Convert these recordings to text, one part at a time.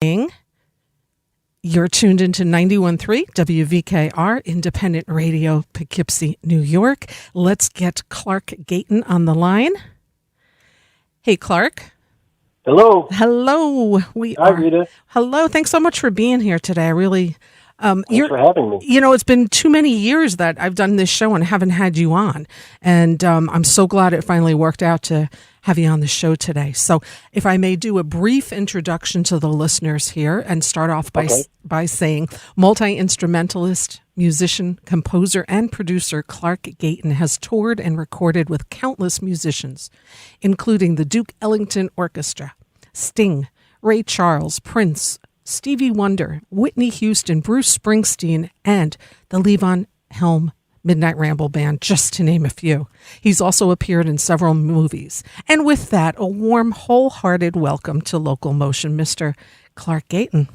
You're tuned into 91.3 WVKR Independent Radio, Poughkeepsie, New York. Let's get Clark Gayton on the line. Hey, Clark. Hello. Hello. Hi, Rita. Hello. Thanks so much for being here today. I really... Thanks for having me. You know, it's been too many years that I've done this show and haven't had you on. And I'm so glad it finally worked out to have you on the show today. So if I may do a brief introduction to the listeners here and start off by saying multi-instrumentalist, musician, composer, and producer Clark Gayton has toured and recorded with countless musicians, including the Duke Ellington Orchestra, Sting, Ray Charles, Prince, Stevie Wonder, Whitney Houston, Bruce Springsteen, and the Levon Helm Midnight Ramble Band, just to name a few. He's also appeared in several movies. And with that, a warm, wholehearted welcome to LocalMotion, Mr. Clark Gayton.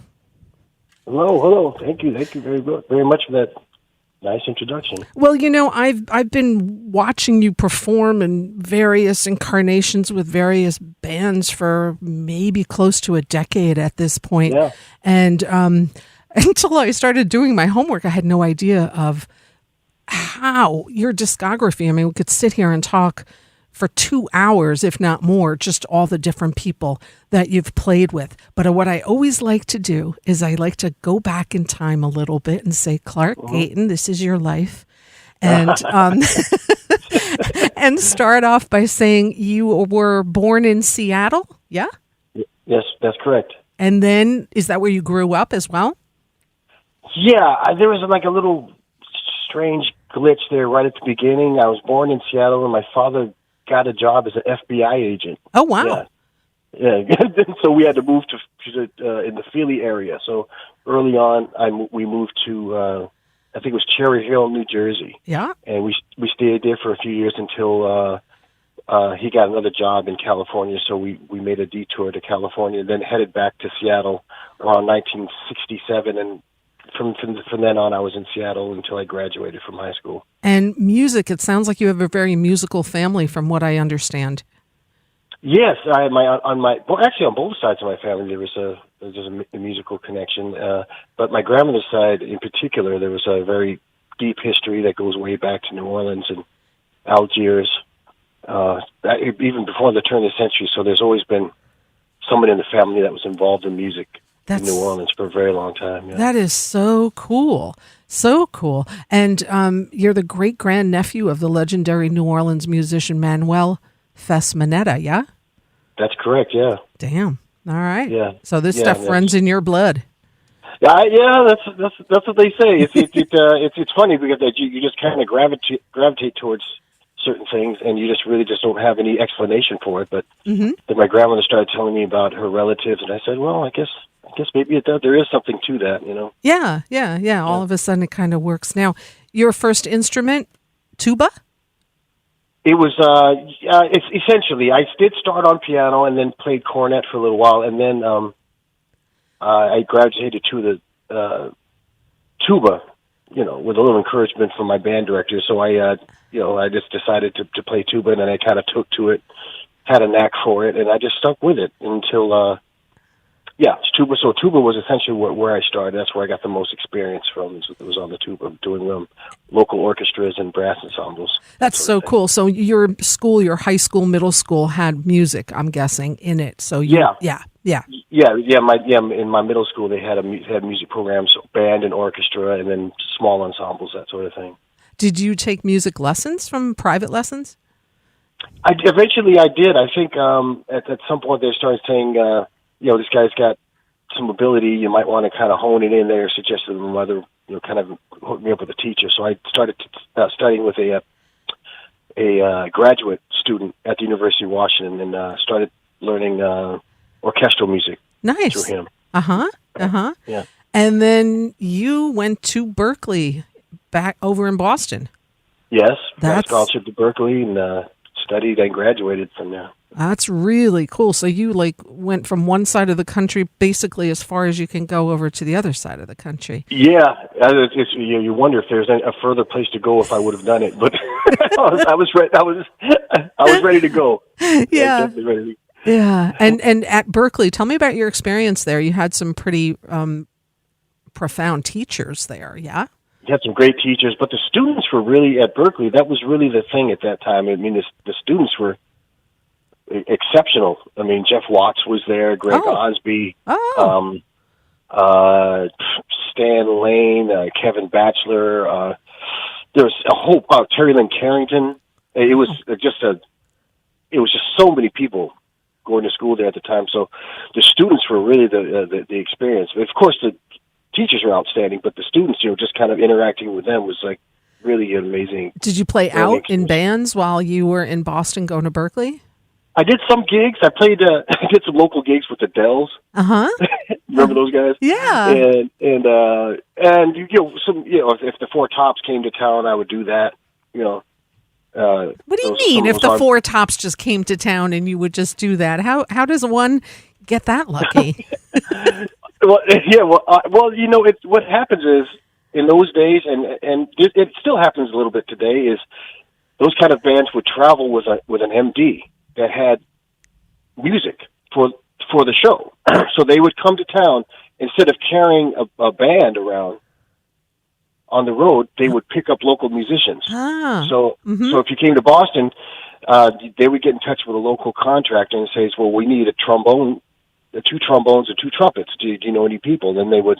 Hello. Thank you very much for that nice introduction. Well, you know, I've been watching you perform in various incarnations with various bands for maybe close to a decade at this point. Yeah. And until I started doing my homework, I had no idea of how your discography, I mean, we could sit here and talk for 2 hours, if not more, just all the different people that you've played with. But what I always like to do is I like to go back in time a little bit and say, Clark Gayton, this is your life. And and start off by saying you were born in Seattle, yeah? Yes, that's correct. And then, is that where you grew up as well? Yeah, there was like a little strange glitch there right at the beginning. I was born in Seattle, and my father got a job as an FBI agent. Oh, wow. Yeah. So we had to move to in the Philly area. So early on, we moved to, I think it was Cherry Hill, New Jersey. Yeah. And we stayed there for a few years until he got another job in California. So we made a detour to California, then headed back to Seattle around 1967. And from then on, I was in Seattle until I graduated from high school. And music, it sounds like you have a very musical family from what I understand. Yes, actually on both sides of my family there was a musical connection. But my grandmother's side in particular, there was a very deep history that goes way back to New Orleans and Algiers, even before the turn of the century. So there's always been someone in the family that was involved in music. In New Orleans for a very long time. Yeah. That is so cool. So cool. And you're the great-grandnephew of the legendary New Orleans musician Manuel Fesmanetta, yeah? That's correct, yeah. Damn. All right. Yeah. So this stuff runs in your blood. Yeah, that's what they say. It's funny because you just kind of gravitate towards certain things, and you just don't have any explanation for it. But then my grandmother started telling me about her relatives, and I said, well, I guess maybe there is something to that, you know? Yeah. All of a sudden it kind of works. Now, your first instrument, tuba? It was, it's essentially, I did start on piano and then played cornet for a little while, and then I gravitated to the tuba, you know, with a little encouragement from my band director. So I just decided to play tuba, and then I kind of took to it, had a knack for it, and I just stuck with it until... tuba. So tuba was essentially where I started. That's where I got the most experience from. It was on the tuba, doing local orchestras and brass ensembles. That's so cool. So your high school, middle school had music, I'm guessing, in it. So Yeah. In my middle school, they had music programs, band and orchestra, and then small ensembles, that sort of thing. Did you take music lessons from private lessons? Eventually I did. I think at some point they started saying, this guy's got some ability, you might want to kind of hone it in there, suggested my mother, kind of hook me up with a teacher. So I started studying with a graduate student at the University of Washington and started learning orchestral music. Nice. Through him. Yeah. And then you went to Berkeley, back over in Boston. Yes. Got a scholarship to Berkeley and studied and graduated from there. That's really cool. So you went from one side of the country basically as far as you can go over to the other side of the country. Yeah, you wonder if there's a further place to go if I would have done it, but I was ready to go. Yeah. Yeah. And at Berkeley, tell me about your experience there. You had some pretty profound teachers there, yeah? You had some great teachers, but the students were really, at Berkeley, that was really the thing at that time. I mean, the students were exceptional. I mean, Jeff Watts was there, Greg Osby, Stan Lane, Kevin Batchelor. There was a whole Terry Lynn Carrington. It was just so many people going to school there at the time. So the students were really the experience. Of course, the teachers were outstanding, but the students, just kind of interacting with them was like really amazing. Did you play out in bands while you were in Boston going to Berkeley? I did some gigs. I played. I did some local gigs with the Dells. Remember those guys? Yeah. And some. If the Four Tops came to town, I would do that. What do you mean? If the Four Tops just came to town and you would just do that? How does one get that lucky? What happens is in those days, and it still happens a little bit today, is those kind of bands would travel with an MD that had music for the show. So they would come to town, instead of carrying a band around on the road, they would pick up local musicians. So if you came to Boston, they would get in touch with a local contractor and say, well, we need a trombone, 2 trombones and 2 trumpets. Do you know any people? Then they would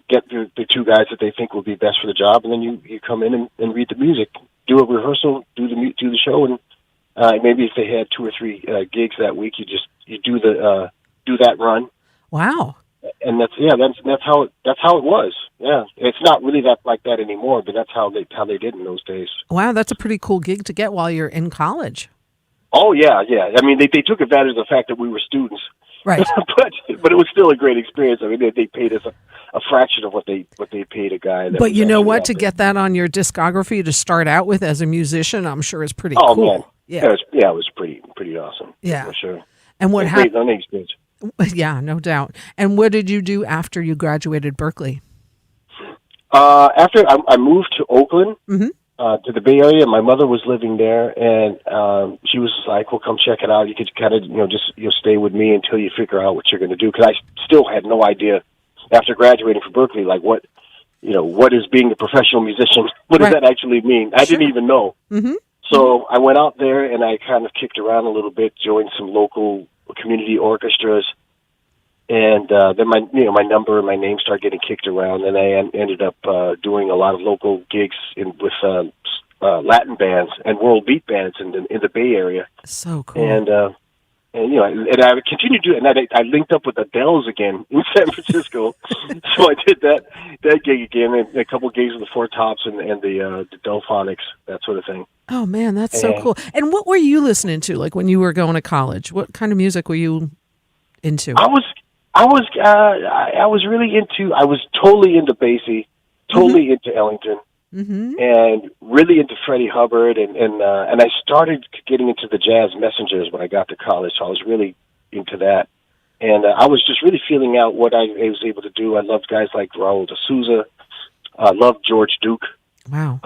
get the 2 guys that they think will be best for the job, and then you come in and read the music, do a rehearsal, do the show, and maybe if they had 2 or 3 gigs that week, you do that run. Wow. And that's how it was. Yeah, it's not really like that anymore, but that's how they did in those days. Wow, that's a pretty cool gig to get while you're in college. Oh yeah. I mean, they took advantage of the fact that we were students, right? but it was still a great experience. I mean, they paid us a fraction of what they paid a guy. But you know what? To get that on your discography to start out with as a musician, I'm sure is pretty cool. Man. Yeah, it was pretty awesome. Yeah, for sure. And what happened? Great learning experience. Yeah, no doubt. And what did you do after you graduated Berkeley? After I moved to Oakland, to the Bay Area, my mother was living there, and she was like, "Well, come check it out. You could kind of, just stay with me until you figure out what you're going to do." Because I still had no idea after graduating from Berkeley, like what is being a professional musician? What does that actually mean? I didn't even know. So I went out there and I kind of kicked around a little bit, joined some local community orchestras, and then my number and my name started getting kicked around, and I ended up doing a lot of local gigs with Latin bands and world beat bands in the Bay Area. So cool. And I would continue to do it, and I linked up with the Dells again in San Francisco. So I did that gig again, and a couple of gigs with the Four Tops and the Delphonics, that sort of thing. Oh man, that's so cool. And what were you listening to, like when you were going to college? What kind of music were you into? I was really into. I was totally into Basie, totally into Ellington, and really into Freddie Hubbard, and I started getting into the jazz messengers when I got to college. So I was really into that, and I was just really feeling out what I was able to do. I loved guys like Raul de Souza. I loved George Duke. Wow.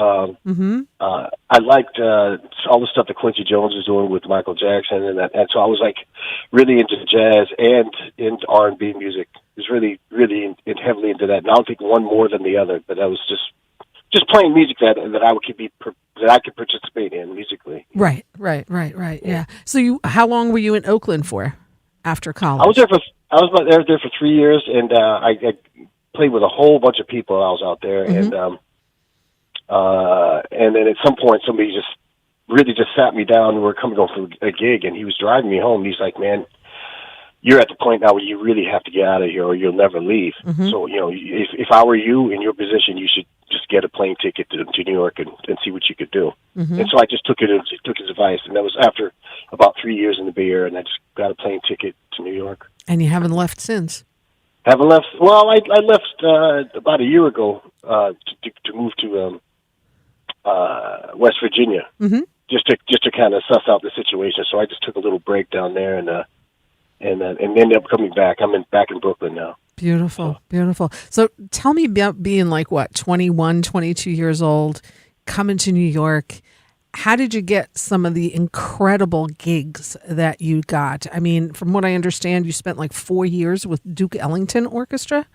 I liked all the stuff that Quincy Jones was doing with Michael Jackson, and so I was like really into jazz and into R&B music. I was really, really heavily into that. And I don't think one more than the other, but I was just playing music that I could participate in musically. Right. Yeah. So how long were you in Oakland for after college? I was there for 3 years, and I played with a whole bunch of people. I was out there, and then at some point somebody just sat me down. We were coming off a gig, and he was driving me home. And he's like, "Man, you're at the point now where you really have to get out of here, or you'll never leave. So if I were you in your position, you should just get a plane ticket to New York and see what you could do." And so I just took his advice, and that was after about 3 years in the Bay Area, and I just got a plane ticket to New York. And you haven't left since? Haven't left. Well, I left about a year ago to move to West Virginia, just to kind of suss out the situation. So I just took a little break down there, and ended up coming back. I'm back in Brooklyn now. Beautiful. So tell me about being like 21, 22 years old, coming to New York. how did you get some of the incredible gigs that you got? I mean, from what I understand, you spent like 4 years with Duke Ellington Orchestra.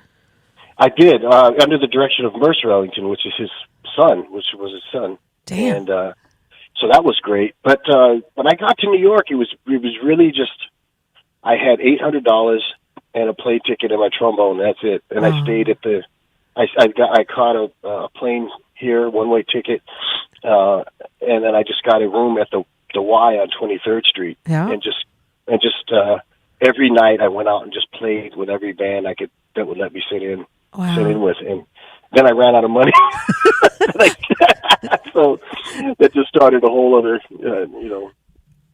I did, under the direction of Mercer Ellington, which was his son. Damn. And so that was great. But when I got to New York, it was really just, I had $800 and a plane ticket and my trombone. That's it. And I stayed at I caught a plane here, one-way ticket, and then I just got a room at the Y on 23rd Street. Yeah. And just every night I went out and just played with every band that would let me sit in with, and then I ran out of money. So that just started a whole other,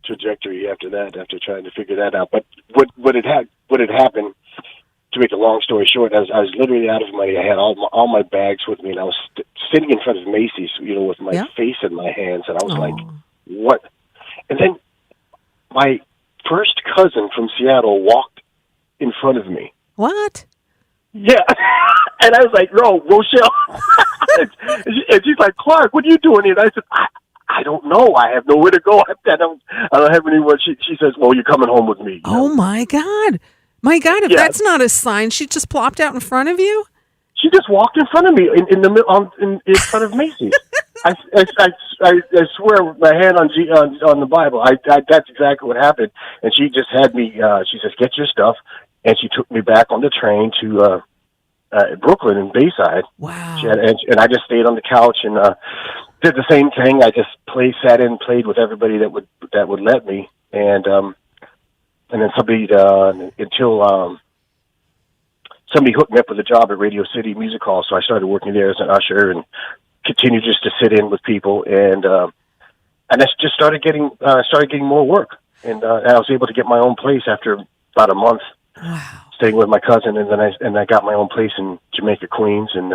trajectory after that, after trying to figure that out. But what had happened, to make a long story short, I was literally out of money. I had all my bags with me, and I was sitting in front of Macy's, with my face in my hands, and I was like, what? And then my first cousin from Seattle walked in front of me. What? Yeah. And I was like, no, Rochelle. And she's like, Clark, what are you doing here? And I said, I don't know. I have nowhere to go. I don't have anywhere. She says, well, you're coming home with me. Oh, my God. My God, if that's not a sign, she just plopped out in front of you? She just walked in front of me in front of Macy's. I swear, with my hand on the Bible, that's exactly what happened. And she just had me. She says, "Get your stuff," and she took me back on the train to Brooklyn and Bayside. Wow! And I just stayed on the couch and did the same thing. I just sat in, played with everybody that would let me, and then somebody until somebody hooked me up with a job at Radio City Music Hall, so I started working there as an usher and continued just to sit in with people, and I just started getting more work, and I was able to get my own place after about a month. Wow. Staying with my cousin, and then I got my own place in Jamaica, Queens, and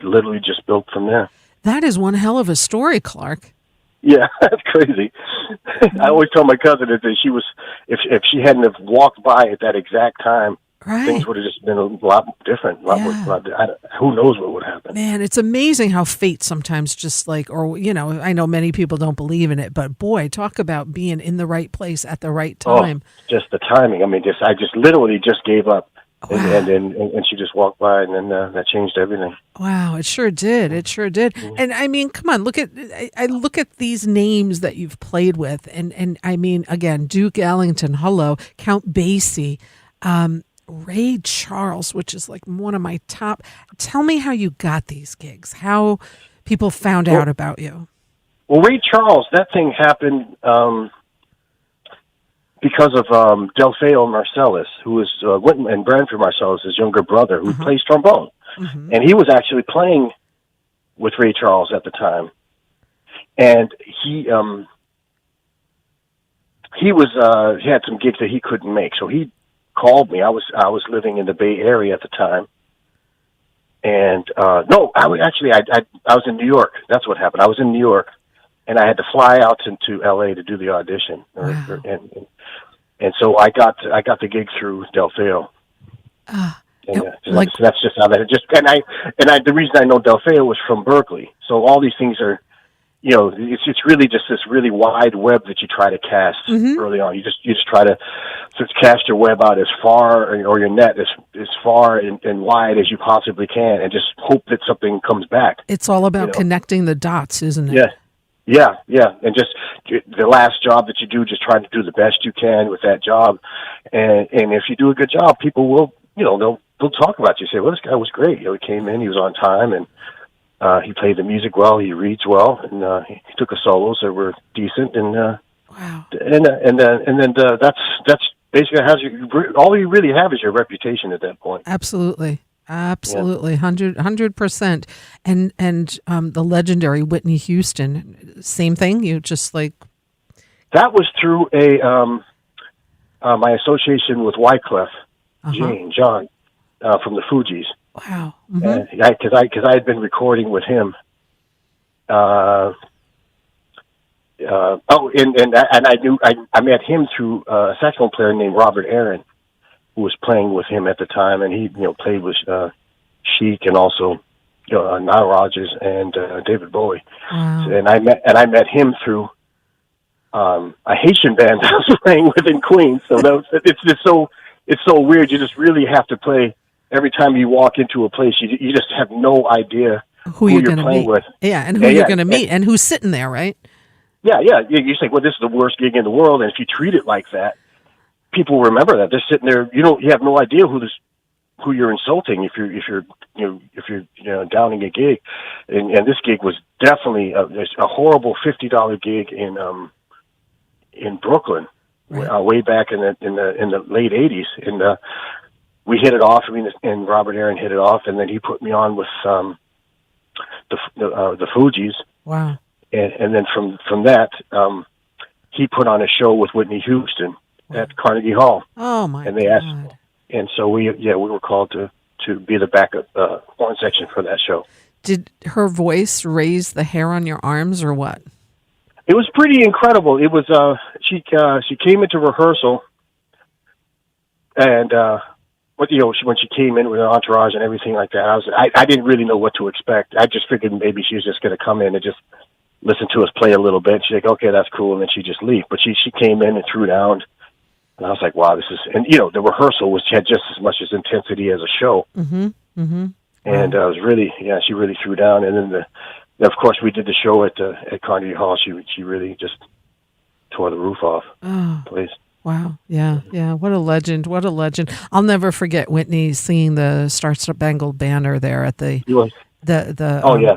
literally just built from there. That is one hell of a story, Clark. Yeah, that's crazy. I always tell my cousin that she was, if she hadn't have walked by at that exact time, things would have just been a lot different. Who knows what would happen? Man, it's amazing how fate sometimes just I know many people don't believe in it, but boy, talk about being in the right place at the right time. Oh, just the timing. I mean, I just literally just gave up. Wow. And she just walked by, and then that changed everything. Wow, it sure did. It sure did. Mm-hmm. And I mean, come on, I look at these names that you've played with, and I mean, again, Duke Ellington, hello, Count Basie, Ray Charles, which is like one of my top. Tell me how you got these gigs, how people found out about you. Well, Ray Charles, that thing happened because of Delfeo Marcellus, who is Wynton and Branford Marcellus' younger brother, who plays trombone. Mm-hmm. And he was actually playing with Ray Charles at the time. And he had some gigs that he couldn't make, so he called me. I was living in the Bay Area at the time. And I was in New York. That's what happened. I was in New York, and I had to fly out to L.A. to do the audition. Wow. And so I got the gig through Delfeo. That's just how that just the reason I know Delfeo was from Berkeley. So all these things are, it's really just this really wide web that you try to cast early on. You just try to cast your web out as far, or your net as far and wide as you possibly can, and just hope that something comes back. It's all about connecting the dots, isn't it? Yeah. And just the last job that you do, just trying to do the best you can with that job. And if you do a good job, people will, they'll talk about you. Say, well, this guy was great. He came in, he was on time, and he played the music well, he reads well, and he took the solos that were decent. And wow. And then that's basically all you really have is your reputation at that point. Absolutely. 100%. And the legendary Whitney Houston, same thing. You just that was through my association with Wyclef John from the Fugees. Wow. Because I had been recording with him. And I met him through a saxophone player named Robert Aaron, who was playing with him at the time, and he played with Chic and also Nile Rodgers and David Bowie. Wow. And I met him through a Haitian band I was playing with in Queens. So it's so weird. You just really have to play. Every time you walk into a place, you just have no idea who you're going to playing meet. with. Yeah, and who you're going to meet, and who's sitting there, right? Yeah. You say, well, this is the worst gig in the world, and if you treat it like that, people remember that. They're sitting there. You have no idea who you're insulting if you're downing a gig. And this gig was definitely a horrible $50 gig in Brooklyn, right. Way back in the late '80s, and we hit it off. And Robert Aaron hit it off, and then he put me on with the Fugees. Wow! And then from that, he put on a show with Whitney Houston at Carnegie Hall. Oh my! And they God. asked, and so we were called to be the backup horn section for that show. Did her voice raise the hair on your arms, or what? It was pretty incredible. It was she came into rehearsal, and when she came in with her entourage and everything like that, I didn't really know what to expect. I just figured maybe she was just going to come in and just listen to us play a little bit. She's like, okay, that's cool, and then she just leave. But she came in and threw down, and I was like, wow, this is, and the rehearsal had just as much as intensity as a show. Mm-hmm. Mm-hmm. And it was really, she really threw down. And then of course, we did the show at Carnegie Hall. She really just tore the roof off. Oh, please. Wow. Yeah. Yeah. What a legend. What a legend. I'll never forget Whitney singing the Star Spangled Banner there at the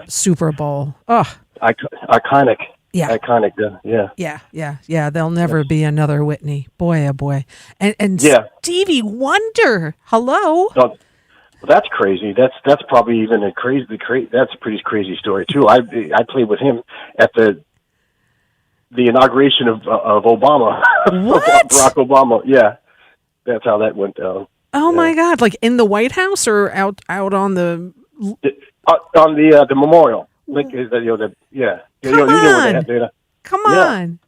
Super Bowl. Oh, iconic. Yeah. Iconic. Yeah. There'll never be another Whitney. Boy, oh boy. And Stevie Wonder. Hello. Well, that's crazy. That's probably even that's a pretty crazy story too. I played with him at the inauguration of Obama. What? Barack Obama. Yeah. That's how that went down. Oh my God. Like in the White House or out on the on the memorial. Like Come on.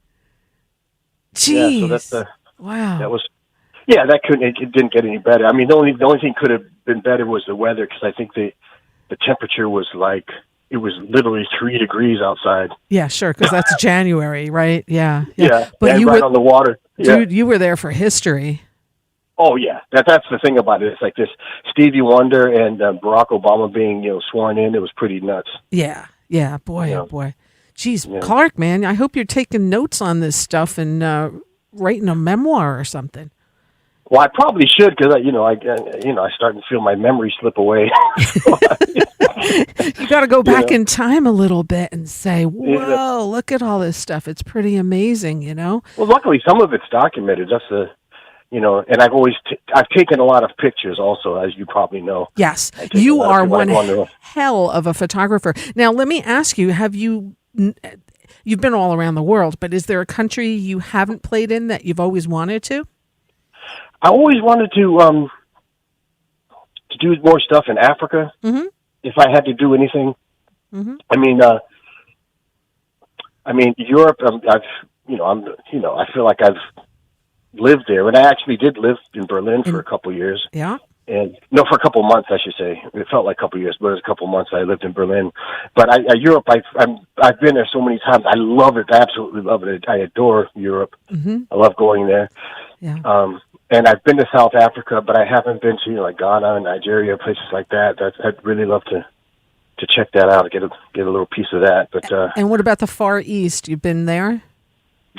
Jeez. Yeah, so that's wow. That was it didn't get any better. I mean, the only thing could have been better was the weather, because I think the temperature was like, it was literally 3 degrees outside. Yeah, sure, because that's January, right? Yeah. But you were on the water. Dude, you were there for history. Oh yeah, that's the thing about it. It's like this Stevie Wonder and Barack Obama being sworn in. It was pretty nuts. Yeah. Boy, oh boy. Jeez, Clark, man, I hope you're taking notes on this stuff and writing a memoir or something. Well, I probably should, because I starting to feel my memory slip away. You got to go back in time a little bit and say, "Whoa, look at all this stuff! It's pretty amazing," Well, luckily, some of it's documented. That's and I've taken a lot of pictures also, as you probably know. Yes, you are one hell of a photographer. Now, let me ask you: you've been all around the world, but is there a country you haven't played in that you've always wanted to? I always wanted to do more stuff in Africa. Mm-hmm. If I had to do anything. Mm-hmm. I mean Europe. I feel like I've lived there, and I actually did live in Berlin for a couple of years. Yeah. For a couple of months, I should say. It felt like a couple of years, but it was a couple of months I lived in Berlin. But Europe, I've been there so many times. I love it. I absolutely love it. I adore Europe. Mm-hmm. I love going there. Yeah. And I've been to South Africa, but I haven't been to like Ghana and Nigeria, places like that. I'd really love to check that out, get a little piece of that. But and what about the Far East? You've been there?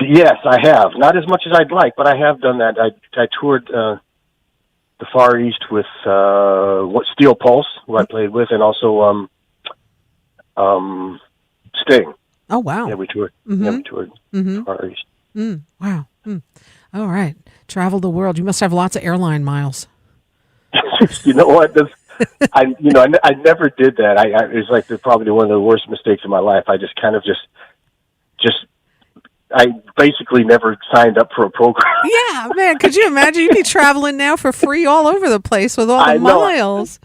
Yes, I have. Not as much as I'd like, but I have done that. I toured the Far East with Steel Pulse, who I played with, and also Sting. Oh wow! Yeah, we toured. Mm-hmm. Yeah, we toured Far East. Wow. All right. Travel the world. You must have lots of airline miles. You know what? I never did that. It was like probably one of the worst mistakes of my life. I just kind of I basically never signed up for a program. Yeah, man. Could you imagine? You'd be traveling now for free all over the place with all the miles.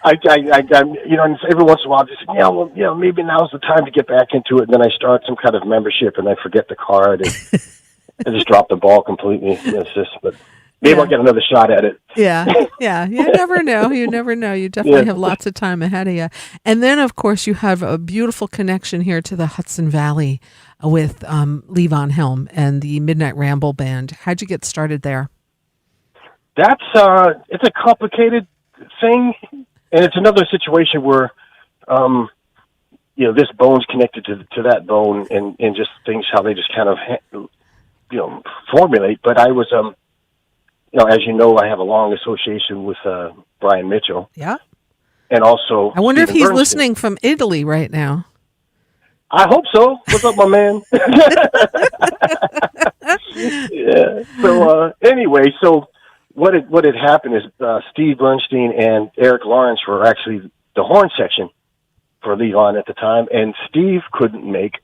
I every once in a while, just maybe now's the time to get back into it. And then I start some kind of membership, and I forget the card, and I just drop the ball completely. It's just, but Maybe I'll get another shot at it. Yeah. You never know. You never know. You definitely have lots of time ahead of you. And then, of course, you have a beautiful connection here to the Hudson Valley with Levon Helm and the Midnight Ramble Band. How'd you get started there? That's it's a complicated thing, and it's another situation where, this bone's connected to that bone, and just things how they just kind of, formulate. But I was, as you know, I have a long association with Brian Mitchell. Yeah. And also, I wonder if he's Bernstein. listening from Italy right now. I hope so. What's up, my man? Yeah. So anyway, what had happened is Steve Bernstein and Eric Lawrence were actually the horn section for Levon at the time, and Steve couldn't make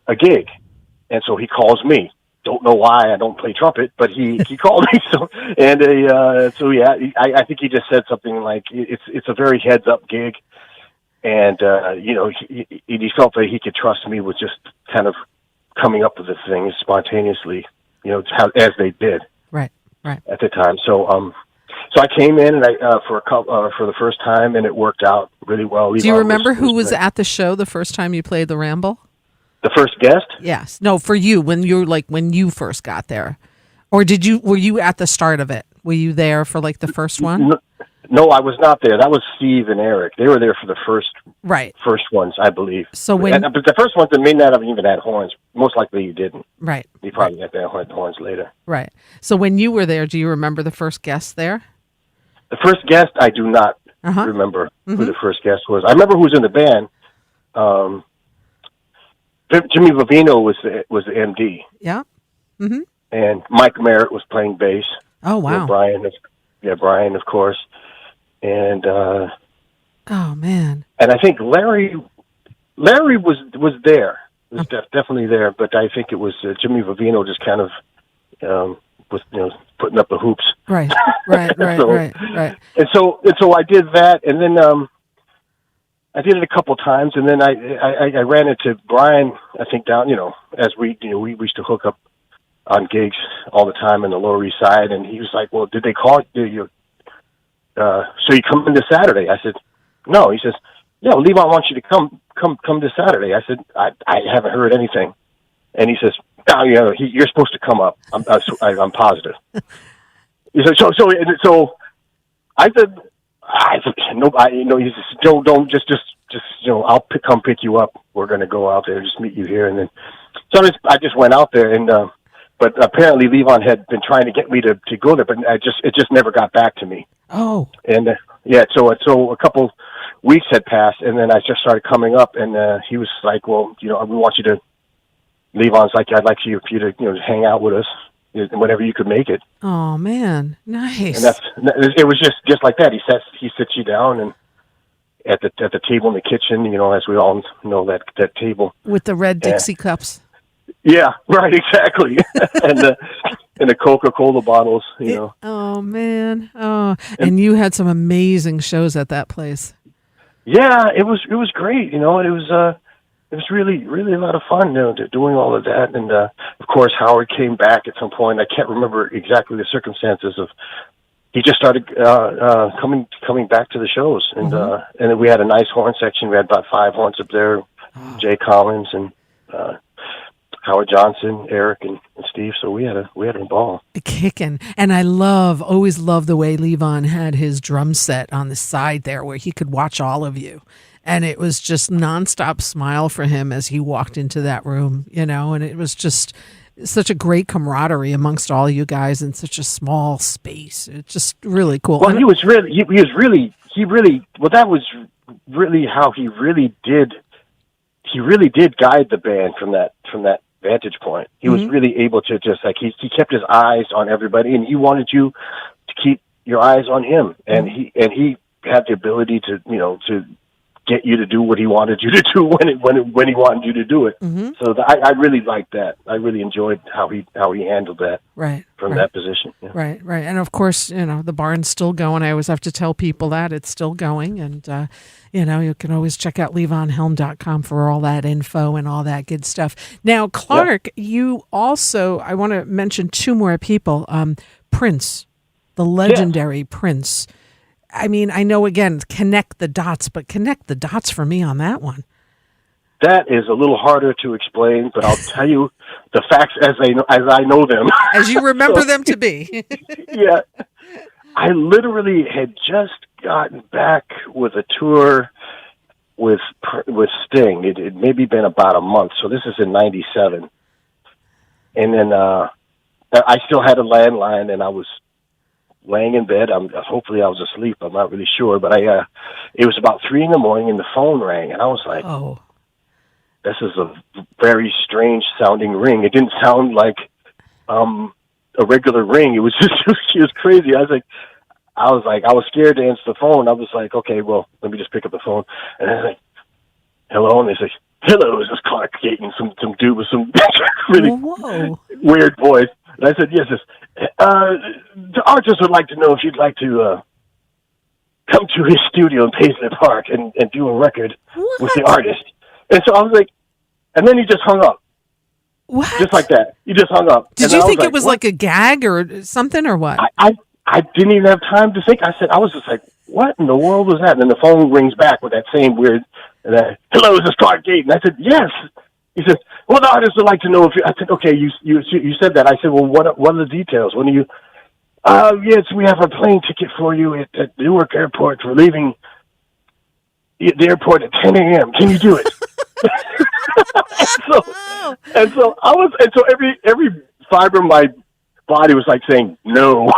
a gig, and so he calls me. Don't know why I don't play trumpet, but he called me. I think he just said something like it's a very heads up gig, and he felt that he could trust me with just kind of coming up with the things spontaneously, as they did. Right. At the time. So I came in and for the first time, and it worked out really well. Do you remember who was at the show the first time you played the Ramble? The first guest? Yes. No, for you, when you first got there. Or were you at the start of it? Were you there for the first one? No, I was not there. That was Steve and Eric. They were there for the first ones, I believe. So but the first ones that may not have even had horns. Most likely you didn't. Right. You probably had the horns later. Right. So when you were there, do you remember the first guest there? The first guest, I do not remember who the first guest was. I remember who was in the band. Jimmy Vivino was the MD. Yeah. Mm-hmm. And Mike Merritt was playing bass. Oh, wow. Brian, of course. And oh man! And I think Larry was there. Was definitely there, but I think it was Jimmy Vivino just kind of was putting up the hoops. Right. Right. And so I did that, and then I did it a couple times, and then I ran into Brian. I think down as we used to hook up on gigs all the time in the Lower East Side, and he was like, "Well, did they call you? So you come in this Saturday?" I said, "No." He says, "Yeah, Levon wants you to come this Saturday." I said, "I haven't heard anything," and he says, "No, you're supposed to come up. I'm positive." He said, "So," I said, "No, he says, don't just I'll come pick you up. We're going to go out there and just meet you here." And then, so I just went out there, and but apparently Levon had been trying to get me to go there, but it just never got back to me. Oh. And so a couple weeks had passed, and then I just started coming up, and he was like, "Well, we want you to." Levon's like, "I'd like you to hang out with us whenever you could make it." Oh man, nice. And it was just like that. He sits you down and at the table in the kitchen, as we all know that table with the red Dixie cups. Yeah, right, exactly. and the Coca-Cola bottles, Oh man. Oh, and you had some amazing shows at that place. Yeah, it was great, and it was really, really a lot of fun, doing all of that. And of course, Howard came back at some point. I can't remember exactly the circumstances of. He just started coming back to the shows, and then we had a nice horn section. We had about 5 horns up there. Oh. Jay Collins and Howard Johnson, Eric, and Steve. So we had a ball. Kicking. And I always love the way Levon had his drum set on the side there where he could watch all of you. And it was just nonstop smile for him as he walked into that room, and it was just such a great camaraderie amongst all you guys in such a small space. It's just really cool. Well, that was really how he really did guide the band from that vantage point. He was really able to just he kept his eyes on everybody, and he wanted you to keep your eyes on him, and he had the ability to get you to do what he wanted you to do when he wanted you to do it. Mm-hmm. So I really liked that. I really enjoyed how he handled that. Right. From that position. Yeah. Right. And of course, the barn's still going. I always have to tell people that it's still going, and you can always check out levonhelm.com for all that info and all that good stuff. Now, Clark, you also, I want to mention 2 more people. Prince, the legendary Prince. I mean, I know, again, connect the dots, but connect the dots for me on that one. That is a little harder to explain, but I'll tell you the facts as I know them. As you remember them to be. Yeah. I literally had just gotten back with a tour with Sting. It had maybe been about a month, so this is in 97. And then I still had a landline, and I was laying in bed. Hopefully I was asleep. I'm not really sure, but it was about 3 a.m, and the phone rang, and I was like, "Oh, this is a very strange sounding ring." It didn't sound like a regular ring. It was just it was crazy. I was scared to answer the phone. I was like, okay, well, let me just pick up the phone, and I was like, "Hello," and they say, "Hello, is this Clark Gayton?" Some dude with some really weird voice. And I said, "Yes, the artist would like to know if you'd like to come to his studio in Paisley Park and do a record with the artist." And so I was like, and then he just hung up. What? Just like that. He just hung up. Did you think it was like a gag or something or what? I didn't even have time to think. I was just like, what in the world was that? And then the phone rings back with that same weird, "Hello, is this Clark Gayton?" I said, "Yes." He said, "Well, the artist would like to know if you..." I said, "Okay, you said that." I said, "Well, what are the details? When are you..." "Yes, we have a plane ticket for you at Newark Airport. We're leaving the airport at 10 a.m. Can you do it?" and so every fiber of my body was like saying, "No,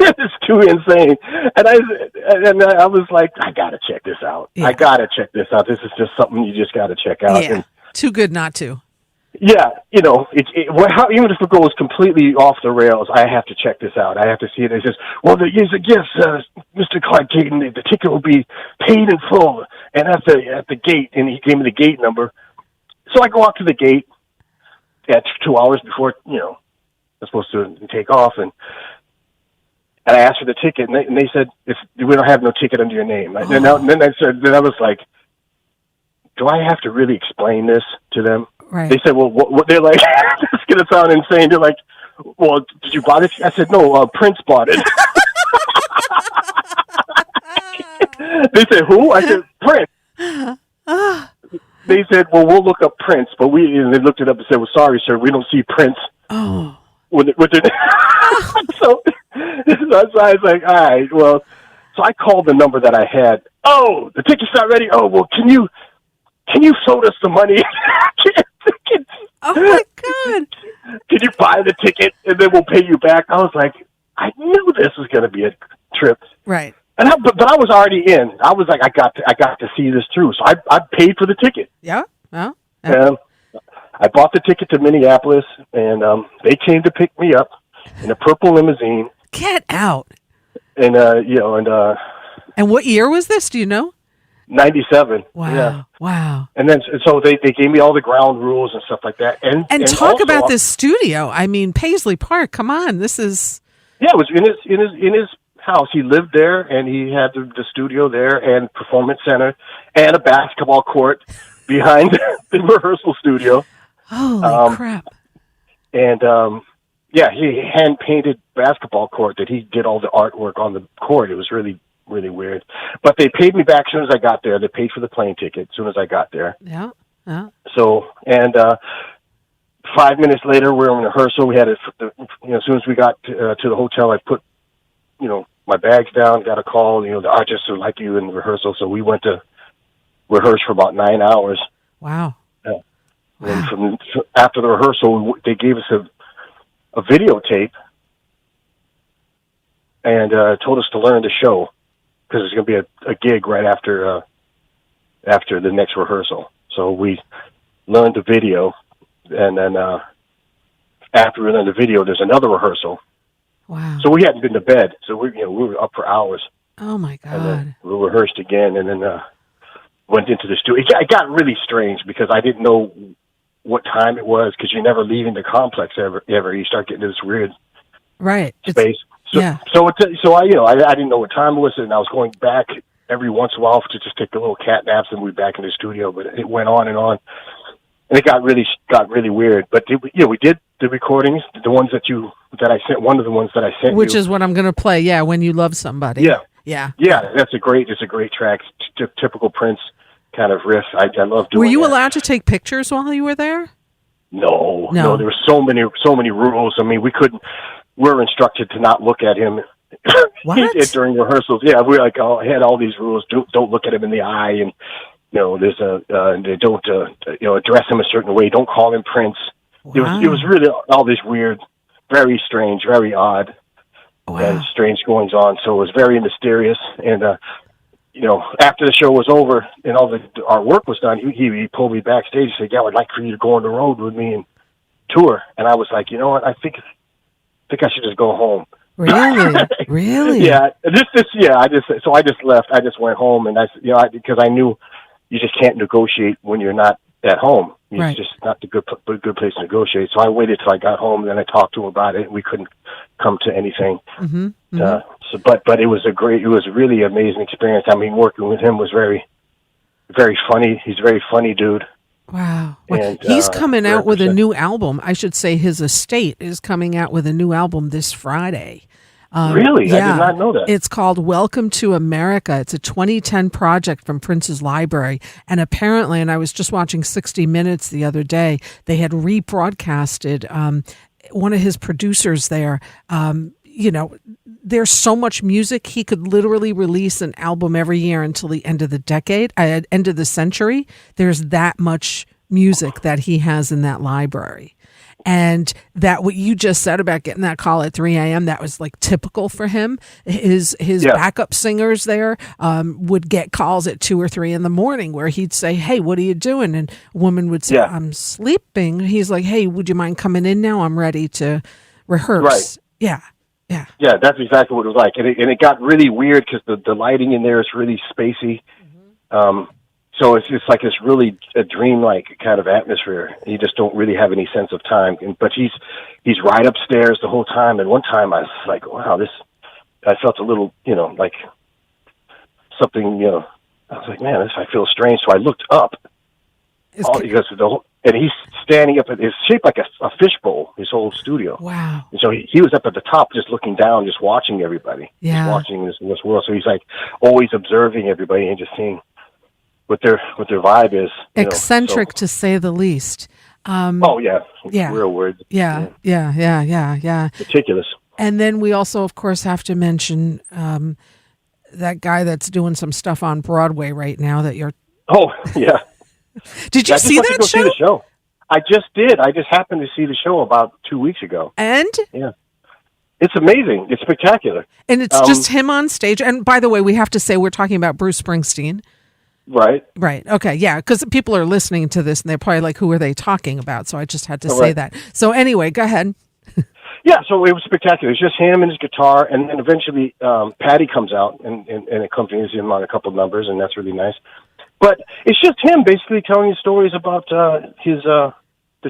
it's too insane." And I was like, I gotta check this out. Yeah. I gotta check this out. This is just something you just gotta check out. Yeah. Too good not to. Yeah, even if it goes completely off the rails, I have to check this out. I have to see it. It says, "Well, yes, Mr. Clark Gayton, the ticket will be paid in full and at the gate." And he gave me the gate number. So I go out to the gate at 2 hours before I'm supposed to take off, and I asked for the ticket, and they said, "We don't have no ticket under your name." Oh. Then I was like, do I have to really explain this to them? Right. They said, "Well, what?" They're like, "This is gonna sound insane." They're like, "Well, did you buy it?" I said, "No, Prince bought it." They said, "Who?" I said, "Prince." They said, "Well, we'll look up Prince," but and they looked it up and said, "Well, sorry, sir, we don't see Prince." Oh. So I was like, all right, well, so I called the number that I had. "Oh, the ticket's not ready. Oh, well, can you float us the money?" Oh my God. "Can you buy the ticket and then we'll pay you back?" I was like, I knew this was going to be a trip. Right. But I was already in. I was like, I got to see this through. So I paid for the ticket. Yeah. Well. Yeah. And I bought the ticket to Minneapolis, and they came to pick me up in a purple limousine. Get out. And And what year was this? Do you know? 97. Wow. Yeah. Wow. And so they gave me all the ground rules and stuff like that. And talk also, about this studio. I mean, Paisley Park. Come on, this is. Yeah, it was in his house. He lived there, and he had the studio there, and performance center, and a basketball court behind the rehearsal studio. Holy crap! And he hand painted basketball court that he did all the artwork on the court. It was really, really weird. But they paid me back as soon as I got there. They paid for the plane ticket as soon as I got there. Yeah. Yeah. So, and 5 minutes later, we're in rehearsal. We had as soon as we got to the hotel, I put, my bags down, got a call, the artists would like you in rehearsal. So we went to rehearse for about 9 hours. Wow. Yeah. And after the rehearsal, they gave us a videotape and told us to learn the show because there's going to be a gig right after the next rehearsrsal. So we learned the video, and then after we learned the video, there's another rehearsal. Wow. So we hadn't been to bed, so we were up for hours. Oh my God. And then we rehearsed again, and then went into the studio. It got really strange because I didn't know what time it was because you're never leaving the complex ever. You start getting to this weird space. So I didn't know what time it was, and I was going back every once in a while to just take the little cat naps and we'd be back in the studio. But it went on, and it got really weird. But we did the recordings, the ones that I sent. One of the ones that I sent, which is what I'm going to play. Yeah, When You Love Somebody. Yeah. It's a great track. Typical Prince kind of riff. I love doing. Were you that. allowed to take pictures while you were there? No. There were so many rules. I mean, we were instructed to not look at him. What? During rehearsals? Yeah, we had all these rules. Don't look at him in the eye, and there's they don't address him a certain way. Don't call him Prince. Wow. It was really all these weird, very strange, very odd, and strange goings on. So it was very mysterious. And after the show was over and our work was done, he pulled me backstage and said, "Yeah, I'd like for you to go on the road with me and tour." And I was like, "You know what? I think I should just go home." Really? Yeah. I just left. I just went home, and because I knew you just can't negotiate when you're not at home. It's just not the good place to negotiate. So I waited till I got home, and then I talked to him about it. And we couldn't come to anything. But it was it was a really amazing experience. I mean, working with him was very, very funny. He's a very funny dude. Wow. And, he's coming out with a new album. I should say his estate is coming out with a new album this Friday. Really? Yeah. I did not know that. It's called Welcome to America. It's a 2010 project from Prince's library. And apparently, and I was just watching 60 Minutes the other day, they had rebroadcasted one of his producers there. There's so much music. He could literally release an album every year until the end of the decade, end of the century. There's that much music that he has in that library. And that what you just said about getting that call at 3 a.m., that was like typical for him. His backup singers there would get calls at 2 or 3 in the morning where he'd say, "Hey, what are you doing?" And a woman would say, "I'm sleeping." He's like, "Hey, would you mind coming in now? I'm ready to rehearse." Right. Yeah. Yeah, that's exactly what it was like. And it got really weird because the lighting in there is really spacey. So it's just like this really a dreamlike kind of atmosphere. You just don't really have any sense of time. But he's right upstairs the whole time. And one time I was like, wow, I felt a little, like something, I was like, man, I feel strange. So I looked up and he's standing up. It's shaped like a fishbowl, his whole studio. Wow. And so he was up at the top just looking down, just watching everybody. Yeah. Just watching this world. So he's like always observing everybody and just seeing what their vibe is. Eccentric, to say the least. Real words. Yeah. Meticulous. And then we also, of course, have to mention that guy that's doing some stuff on Broadway right now that you're... Oh, yeah. Did you see that show? See the show? I just did. I just happened to see the show about 2 weeks ago. And? Yeah. It's amazing. It's spectacular. And it's just him on stage. And by the way, we have to say we're talking about Bruce Springsteen. Right. Okay. Yeah. Because people are listening to this and they're probably like, who are they talking about? So I just had to say that. So anyway, go ahead. Yeah. So it was spectacular. It's just him and his guitar. And then eventually Patty comes out and accompanies him on a couple of numbers. And that's really nice. But it's just him basically telling you stories about the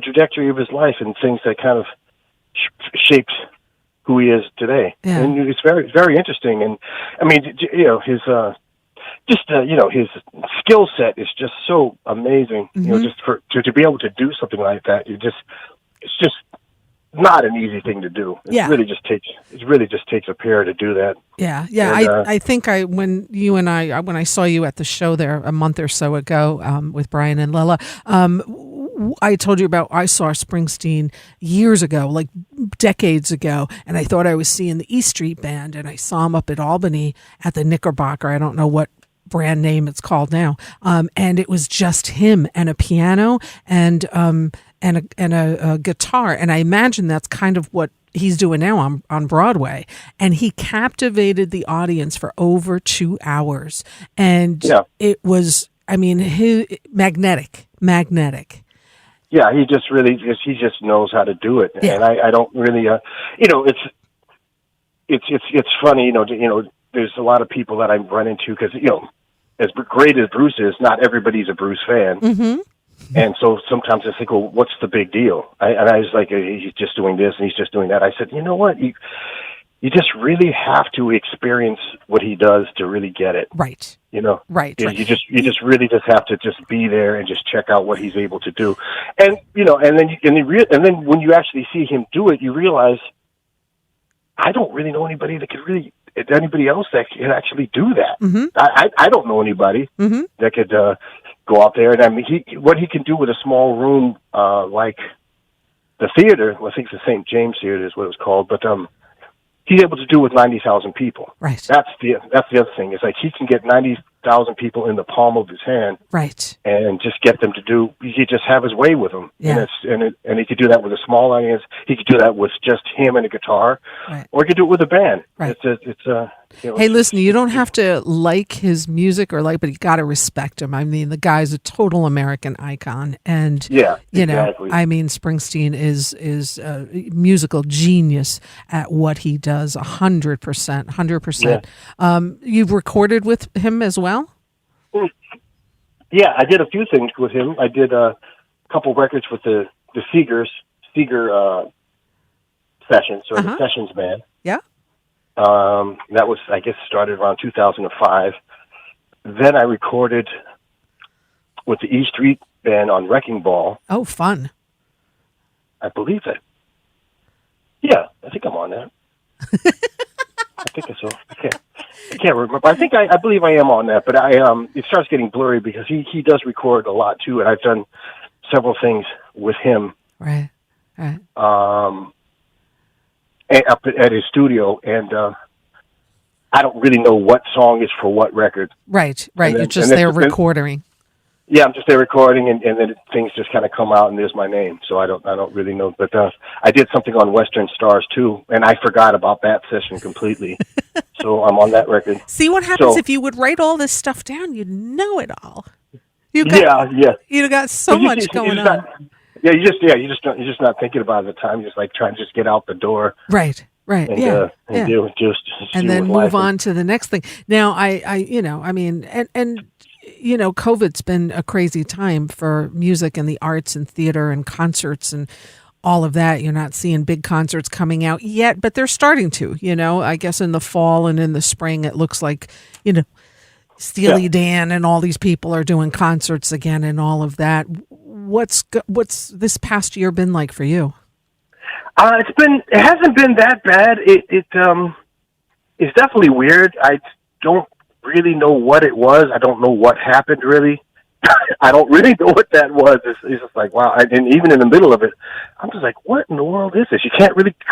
trajectory of his life and things that kind of shaped who he is today. Yeah. And it's very, very interesting. And I mean, his his skill set is just so amazing. Mm-hmm. Just to be able to do something like that, it's just not an easy thing to do. It really just takes a pair to do that. Yeah. And, I think when I saw you at the show there a month or so ago with Brian and Lila, I told you I saw Springsteen years ago, like decades ago, and I thought I was seeing the E Street Band, and I saw him up at Albany at the Knickerbocker. I don't know what brand name it's called now, and it was just him and a piano and a guitar, and I imagine that's kind of what he's doing now on Broadway. And he captivated the audience for over 2 hours, and it was, magnetic. Yeah, he just knows how to do it, and I don't really, it's funny, there's a lot of people that I run into because as great as Bruce is, not everybody's a Bruce fan, and so sometimes I think, well, what's the big deal? And I was like, he's just doing this and he's just doing that. I said, you know what? you just really have to experience what he does to really get it. Right. You know, Right. You just really just have to just be there and just check out what he's able to do, and and then when you actually see him do it, you realize I don't really know anybody else that can actually do that. Mm-hmm. I don't know anybody Mm-hmm. that could go out there, and I mean what he can do with a small room like the theater. Well, I think it's the St. James Theater is what it was called, but he's able to do with 90,000 people. Right. That's the other thing. It's like he can get 90,000 people in the palm of his hand. Right. And just get them to do. He could just have his way with them. Yeah. And he could do that with a small audience. He could do that with just him and a guitar. Right. Or he could do it with a band. Right. Hey, listen, you don't have to like his music but you got to respect him. I mean, the guy's a total American icon, and exactly. I mean, Springsteen is a musical genius at what he does. 100%. You've recorded with him as well. Yeah, I did a few things with him. I did a couple records with the Seeger sessions, or the Sessions band. Yeah. That was, I guess, started around 2005. Then I recorded with the E Street Band on Wrecking Ball. Oh, fun. I believe that. Yeah, I think I'm on that. I think so. I can't remember. I believe I am on that, but it starts getting blurry because he does record a lot too, and I've done several things with him. Right. Up at his studio, and I don't really know what song is for what record. Right. You're just there recording. Yeah, I'm just there recording, and then things just kind of come out, and there's my name. So I don't really know. But I did something on Western Stars too, and I forgot about that session completely. So I'm on that record. See what happens if you would write all this stuff down? You'd know it all. You got so much going on. You're just not thinking about it at the time. You're just like trying to just get out the door. Right. And and then move on to the next thing. Now, COVID's been a crazy time for music and the arts and theater and concerts and all of that. You're not seeing big concerts coming out yet, but they're starting to, I guess in the fall and in the spring, it looks like, Steely Dan and all these people are doing concerts again and all of that. What's this past year been like for you? It hasn't been that bad. It's definitely weird. I don't really know what it was. I don't know what happened really. I don't really know what that was. It's just like, wow. And even in the middle of it, I'm just like, what in the world is this? You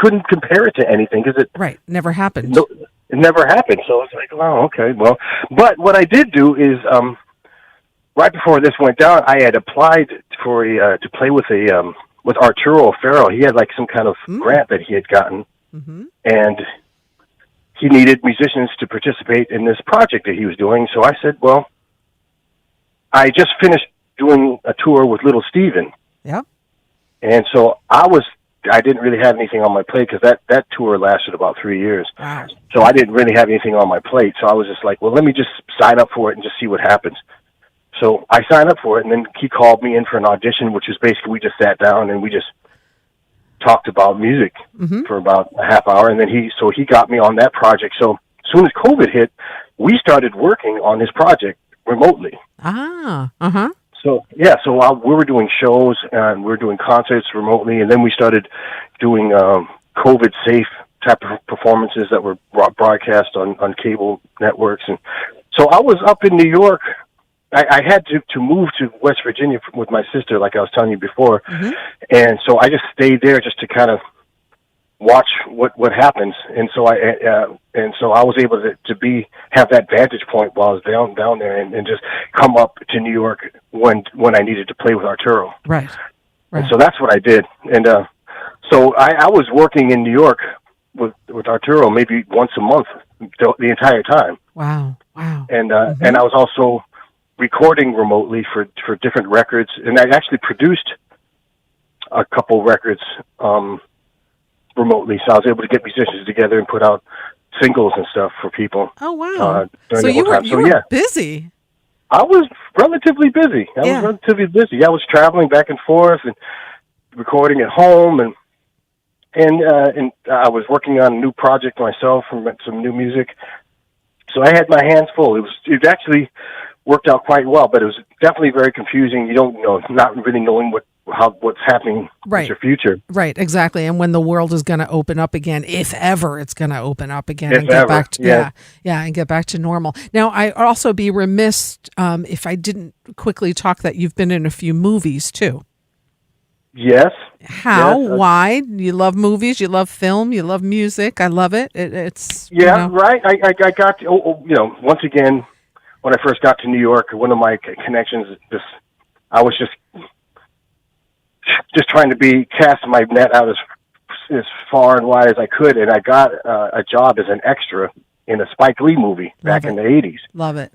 couldn't compare it to anything because it never happened. No, it never happened. So it's like, wow, okay, well. But what I did do is, right before this went down, I had applied for to play with Arturo Farrell. He had like some kind of grant that he had gotten, and he needed musicians to participate in this project that he was doing. So I said, well, I just finished doing a tour with Little Steven. Yeah. And so I didn't really have anything on my plate because that tour lasted about 3 years. Wow. So I didn't really have anything on my plate. So I was just like, well, let me just sign up for it and just see what happens. So I signed up for it, and then he called me in for an audition, which is basically we just sat down and we just talked about music for about a half hour, and then he got me on that project. So as soon as COVID hit, we started working on his project remotely. So we were doing shows and we were doing concerts remotely, and then we started doing COVID safe type of performances that were broadcast on cable networks. And so I was up in New York. I had to move to West Virginia with my sister, like I was telling you before, and so I just stayed there just to kind of watch what happens. And so I was able to have that vantage point while I was down there and just come up to New York when I needed to play with Arturo. Right. And so that's what I did. And so I was working in New York with Arturo maybe once a month the entire time. Wow. And and I was also recording remotely for different records, and I actually produced a couple records remotely, so I was able to get musicians together and put out singles and stuff for people. Oh, wow. So you were busy. I was relatively busy. I was traveling back and forth and recording at home, and and I was working on a new project myself and some new music. So I had my hands full. It actually worked out quite well, but it was definitely very confusing. You don't know, not really knowing what's happening with your future. Right, exactly. And when the world is going to open up again, if ever it's going to open up again, and get back to and get back to normal. Now, I also be remiss if I didn't quickly talk that you've been in a few movies too. Yes. How? Yes. Why? You love movies. You love film. You love music. I love it. It's right. I got once again when I first got to New York, one of my connections. I was just trying to cast my net out as far and wide as I could, and I got a job as an extra in a Spike Lee movie back in the 80s. Love it.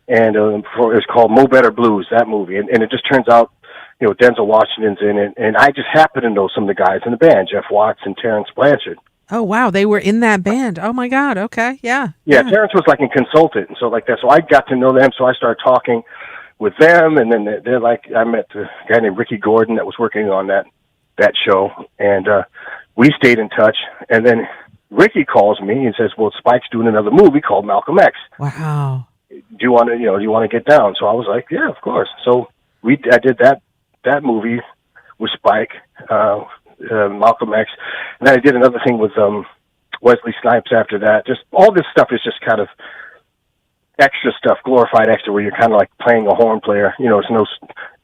And it was called Mo Better Blues, that movie, and it just turns out. Denzel Washington's in it, and I just happen to know some of the guys in the band, Jeff Watts and Terrence Blanchard. Oh, wow. They were in that band. Oh, my God. Okay. Yeah. Yeah, Terrence was like a consultant, and so like that. So I got to know them, so I started talking with them, and then they're like, I met a guy named Ricky Gordon that was working on that show, and we stayed in touch, and then Ricky calls me and says, well, Spike's doing another movie called Malcolm X. Wow. Do you want to get down? So I was like, yeah, of course. So I did that movie with Spike, Malcolm X, and then I did another thing with Wesley Snipes after that. Just all this stuff is just kind of extra stuff, glorified extra, where you're kind of like playing a horn player. It's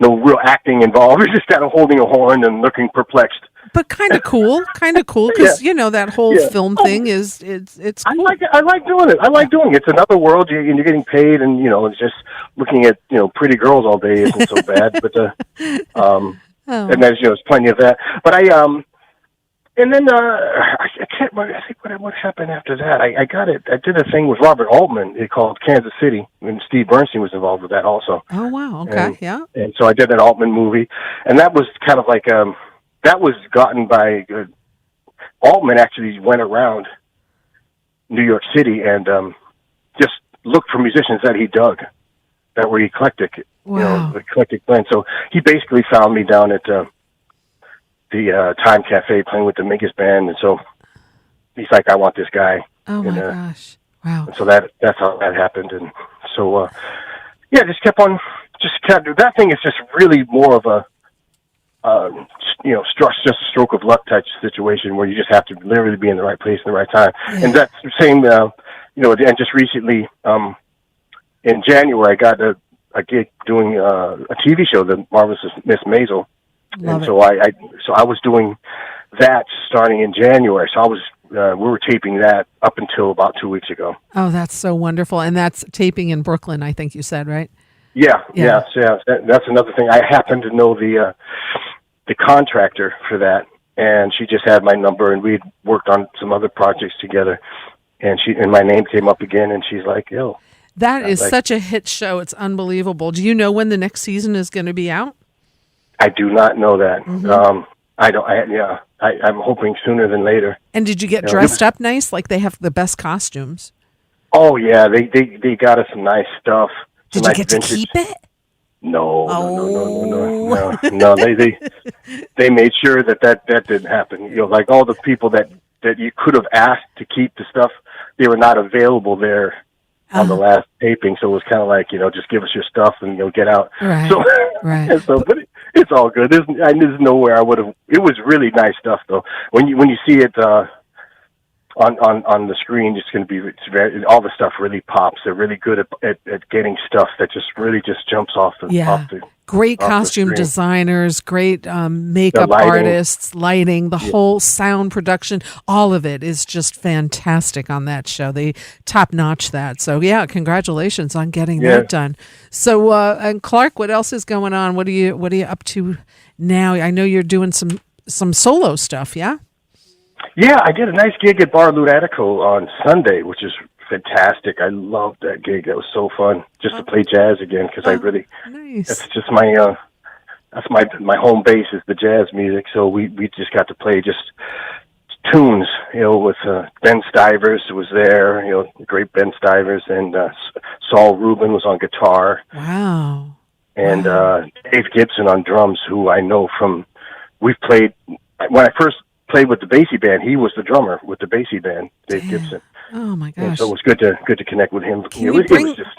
no real acting involved. You're just kind of holding a horn and looking perplexed. But kind of cool, because that whole film thing is it's. Cool. I like doing it. I like doing it. It's another world, and you're getting paid, and it's just looking at pretty girls all day isn't so bad. But and there's plenty of that. But and then I can't remember. I think what happened after that. I got it. I did a thing with Robert Altman. It called Kansas City, and Steve Bernstein was involved with that also. Oh wow! Okay, And so I did an Altman movie, and that was kind of like that was gotten by Altman. Actually went around New York City and just looked for musicians that he dug that were eclectic. Wow. Eclectic blend. So he basically found me down at the Time Cafe playing with the Mingus band, and so he's like, I want this guy. Oh my gosh. Wow. And so that's how that happened. And so just kept that thing is just really more of a just a stroke of luck type situation where you just have to literally be in the right place in the right time. Yeah. And that's the same and just recently in January I got a gig doing a TV show, The Marvelous Miss Maisel. So I was doing that starting in January. So we were taping that up until about 2 weeks ago. Oh, that's so wonderful. And that's taping in Brooklyn, I think you said, right? Yeah. That's another thing. I happen to know the contractor for that, and she just had my number, and we'd worked on some other projects together, and my name came up again, and she's like, yo. That is such a hit show. It's unbelievable. Do you know when the next season is going to be out? I do not know that. Mm-hmm. I'm hoping sooner than later. And did you get dressed up nice? Like they have the best costumes. Oh yeah, they got us some nice stuff. Did you get to keep it? No. They made sure that didn't happen. Like all the people that you could have asked to keep the stuff, they were not available there on the last taping. So it was kind of like, just give us your stuff and get out. Right. So, right. But it's all good. There's nowhere I would have. It was really nice stuff though. When you see it on the screen, all the stuff really pops. They're really good at getting stuff that just jumps off the great costume designers, great makeup artists, lighting, the whole sound production, all of it is just fantastic on that show. They top notch that. So yeah, congratulations on getting that done. So and Clark, what else is going on? What are you up to now? I know you're doing some solo stuff, yeah? Yeah, I did a nice gig at Bar Ludatico on Sunday, which is fantastic. I loved that gig. That was so fun just to play jazz again because nice. That's just that's my home base is the jazz music. So we just got to play just tunes, with Ben Stivers was there, the great Ben Stivers, and Saul Rubin was on guitar. Wow. And Dave Gibson on drums, who I know we've played when I first played with the Basie band. He was the drummer with the Basie band, Dave Gibson. Oh my gosh! And so it was good to connect with him. Can you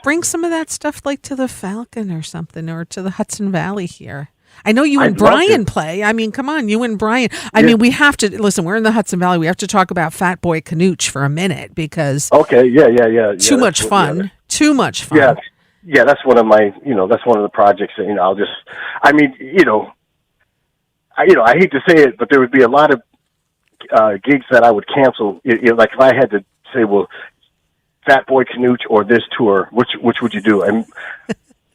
bring some of that stuff like to the Falcon or something, or to the Hudson Valley here? I know you and Brian play. I mean, come on, you and Brian. I mean, we have to listen. We're in the Hudson Valley. We have to talk about Fat Boy Canooch for a minute because too much fun. Too much fun. Yeah, that's one of my. That's one of the projects that I'll just. I mean, I hate to say it, but there would be a lot of gigs that I would cancel. Like if I had to say, well, Fat Boy Canooch or this tour, which would you do? And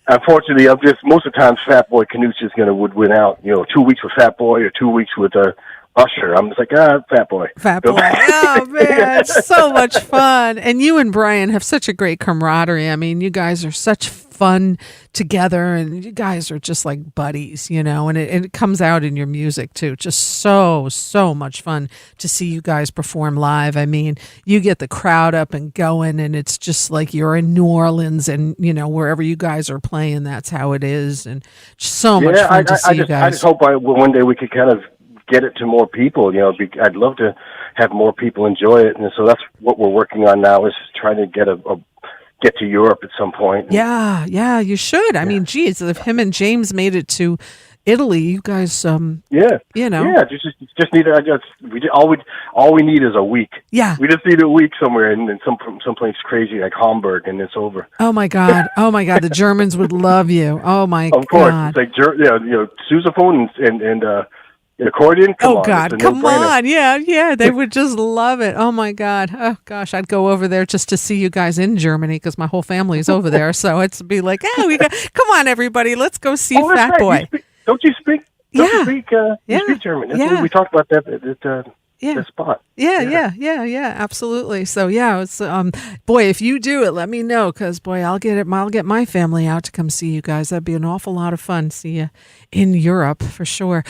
unfortunately, most of the time, Fat Boy Canooch would win out. 2 weeks with Fat Boy or 2 weeks with Usher. I'm just like, Fat Boy. Fat Boy. Oh, man, it's so much fun. And you and Brian have such a great camaraderie. I mean, you guys are such fun together, and you guys are just like buddies, and it comes out in your music, too. Just so much fun to see you guys perform live. I mean, you get the crowd up and going, and it's just like you're in New Orleans, and, wherever you guys are playing, that's how it is. And just so much fun to see you guys. I just hope one day we could kind of get it to more people. I'd love to have more people enjoy it, and so that's what we're working on now, is trying to get to Europe at some point. Yeah, you should. I mean, geez, if him and James made it to Italy, you guys, just need all we need is a week. Yeah, we just need a week somewhere in someplace crazy like Hamburg, and it's over. Oh my God, the Germans would love you. Oh my God, of course, it's like sousaphone and accordion. Come on, yeah, they would just love it. Oh my God, oh gosh, I'd go over there just to see you guys in Germany because my whole family is over there. So it's be like, come on, everybody, let's go see Fat Boy. Don't you speak German? We talked about that at the spot. Yeah, absolutely. So it's boy, if you do it, let me know, because boy, I'll get my family out to come see you guys. That'd be an awful lot of fun. See you in Europe for sure.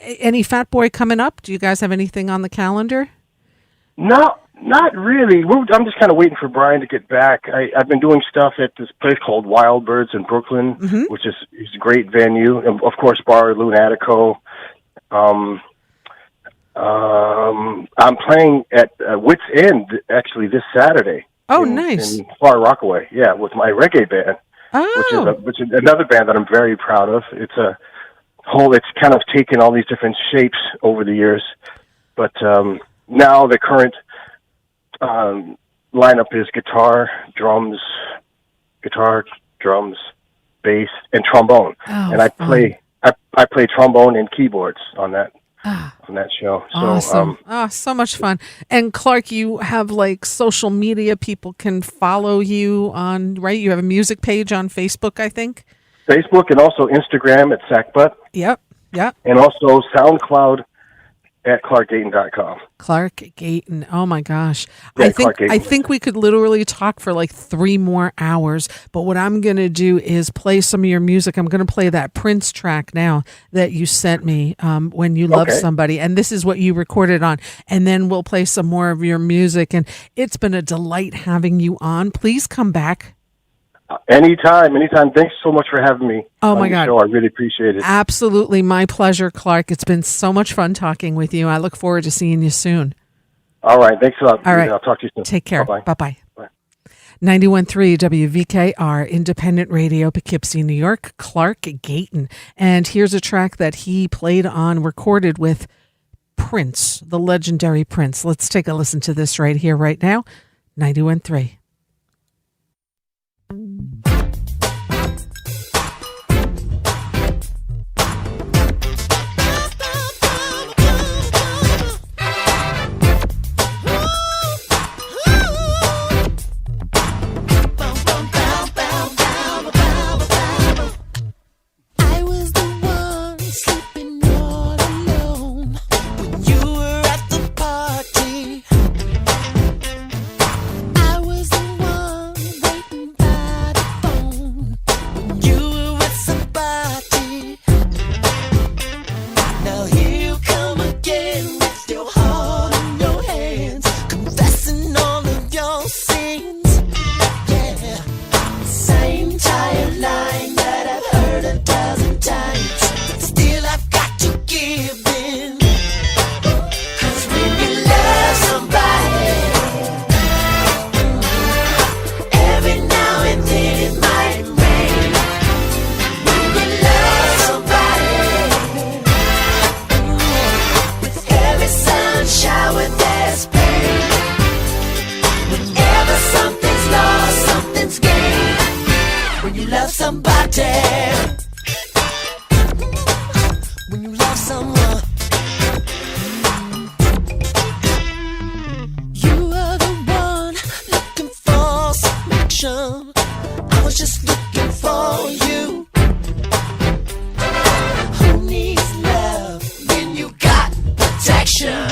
Any Fat Boy coming up? Do you guys have anything on the calendar? No, not really. I'm just kind of waiting for Brian to get back. I've been doing stuff at this place called Wild Birds in Brooklyn, which is a great venue, and of course, Bar Lunatico. I'm playing at Wits End actually this Saturday. Oh, nice. In Far Rockaway, with my reggae band, which is another band that I'm very proud of. It's kind of taken all these different shapes over the years, but now the current lineup is guitar, drums, bass, and trombone. Oh, and I play trombone and keyboards on that show. Awesome. So much fun. And Clark, you have like social media people can follow you on, right? You have a music page on Facebook, I think. Facebook and also Instagram at Sackbutt. Yep. And also SoundCloud at ClarkGayton.com. Clark Gayton. Oh my gosh. Yeah, I think we could literally talk for like 3 more hours, but what I'm going to do is play some of your music. I'm going to play that Prince track now that you sent me, When You Love Somebody, and this is what you recorded on, and then we'll play some more of your music, and it's been a delight having you on. Please come back. Anytime. Thanks so much for having me. Oh my God. Show. I really appreciate it. Absolutely. My pleasure, Clark. It's been so much fun talking with you. I look forward to seeing you soon. All right. Thanks a lot. All right. I'll talk to you soon. Take care. Bye-bye. Bye. 91.3 WVKR, Independent Radio, Poughkeepsie, New York, Clark Gayton. And here's a track that he recorded with Prince, the legendary Prince. Let's take a listen to this right here, right now. 91.3. I was the love somebody, when you love someone, you are the one looking for some action. I was just looking for you. Who needs love when you got protection?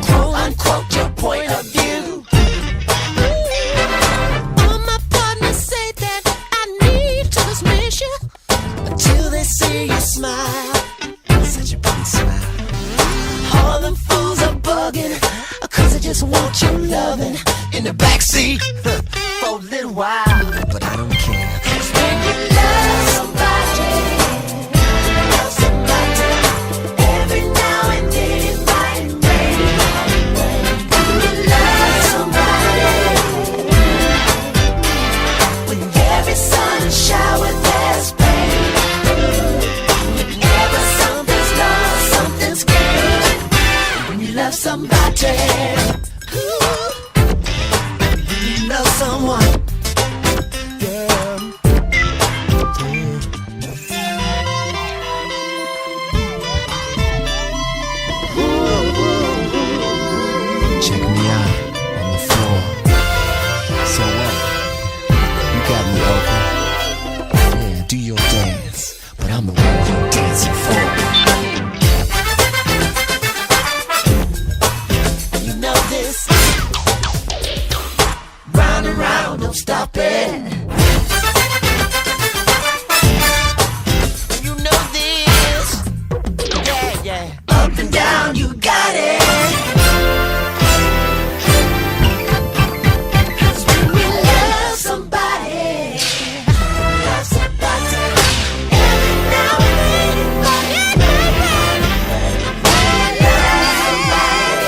Quote unquote your point of view. All my partners say that I need to dismiss you until they see you smile. Such a pretty smile. All them fools are bugging, 'cause they just want your loving in the backseat for a little while. But I don't care. 'Cause when you love somebody, love somebody, every now and then it might rain. When you love somebody, when every sun shower there's pain. Whenever something's lost, something's gained. When you love somebody, ooh, when you love someone, yeah. Check me out on the floor. So what? You got me open. Yeah, do your dance, but I'm the one you're dancing for. You know this. Round and round, don't stop it. You know this. Yeah, yeah. Up and down, you got it. 'Cause when we love somebody, love somebody, every now and then it might rain. Love somebody,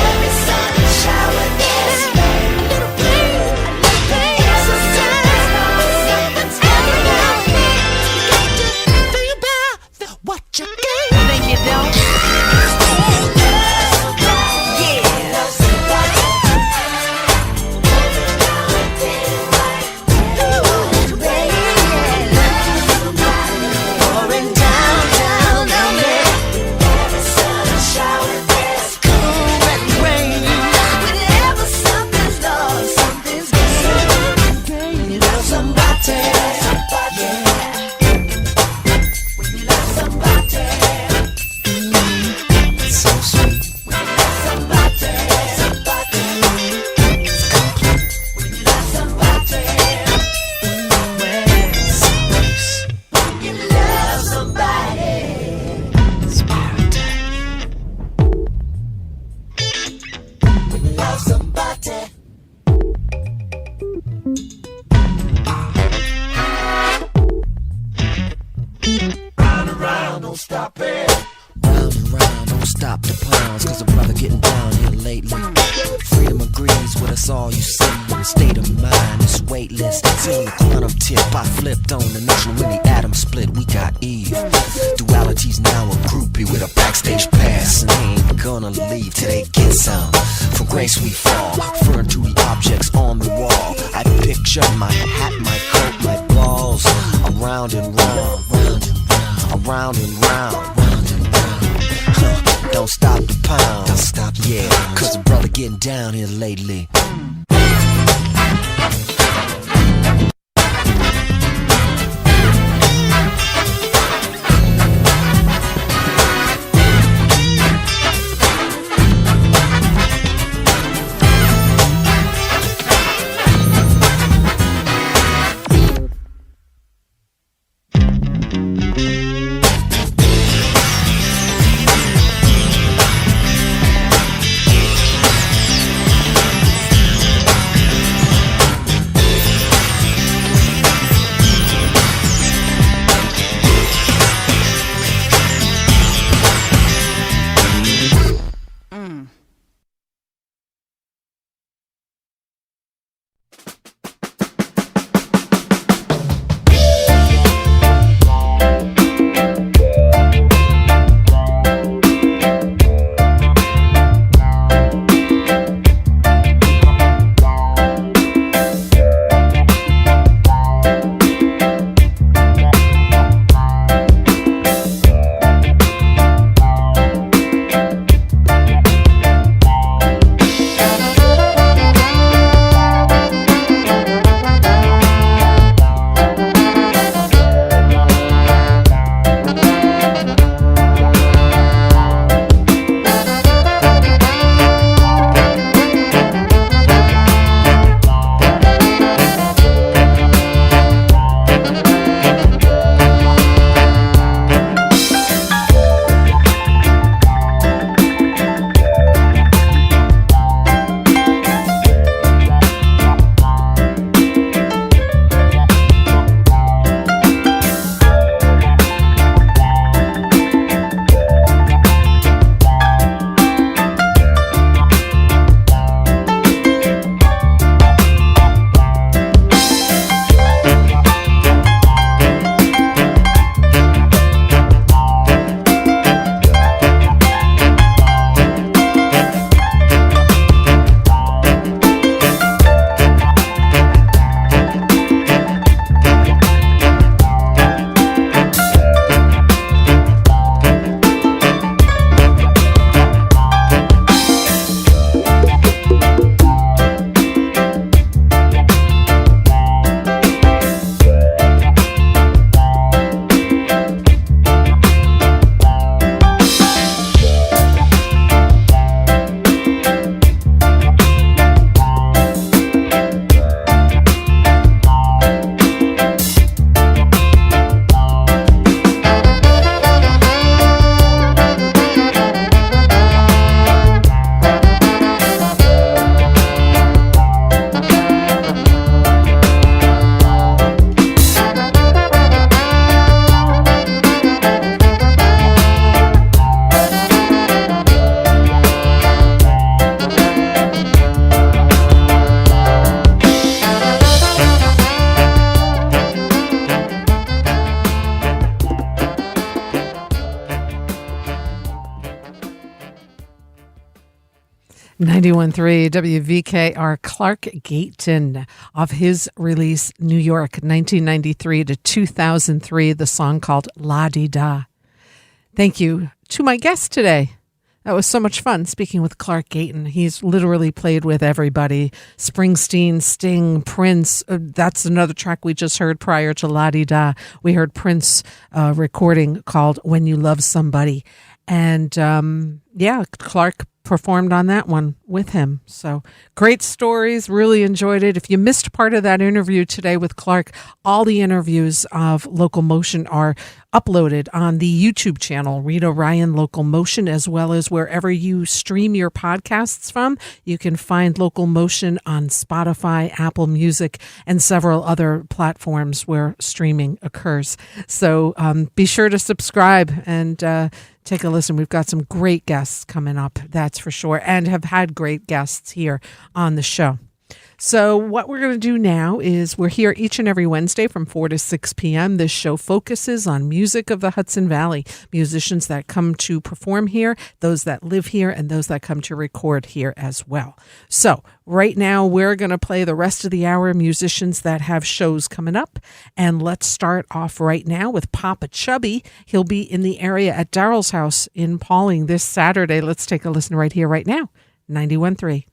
every sun shower there's rain. A little pain, exercise, something's going on. You got to think about what you gain. Then you don't. Round and round, don't stop it. Round and round, don't stop the pounds, 'cause a brother getting down here lately. Freedom agrees with us all, you see. The state of mind is weightless. See on the quantum tip, I flipped on the notion when the atom split, we got Eve. Duality's now a groupie with a backstage pass, and they ain't gonna leave till they get some. From grace we fall, referring to the objects on the wall. I picture my hat, my coat, my balls, around and round, round and round, around and round, round and round. Don't stop the pound, don't stop, yeah, 'cause a brother getting down here lately. 91.3 WVKR. Clark Gayton, off his release New York 1993 to 2003, the song called La Di Da. Thank you to my guest today. That was so much fun speaking with Clark Gayton. He's literally played with everybody. Springsteen, Sting, Prince. That's another track we just heard prior to La Di Da. We heard Prince recording called When You Love Somebody. And Clark performed on that one with him. So great stories. Really enjoyed it. If you missed part of that interview today with Clark, all the interviews of LocalMotion are uploaded on the YouTube channel, Rita Ryan LocalMotion, as well as wherever you stream your podcasts from. You can find LocalMotion on Spotify, Apple Music, and several other platforms where streaming occurs. So be sure to subscribe and take a listen. We've got some great guests coming up, that's for sure, and have had great guests here on the show. So what we're going to do now is we're here each and every Wednesday from 4 to 6 p.m. This show focuses on music of the Hudson Valley, musicians that come to perform here, those that live here, and those that come to record here as well. So right now we're going to play the rest of the hour, musicians that have shows coming up. And let's start off right now with Papa Chubby. He'll be in the area at Daryl's house in Pauling this Saturday. Let's take a listen right here, right now. 91.3.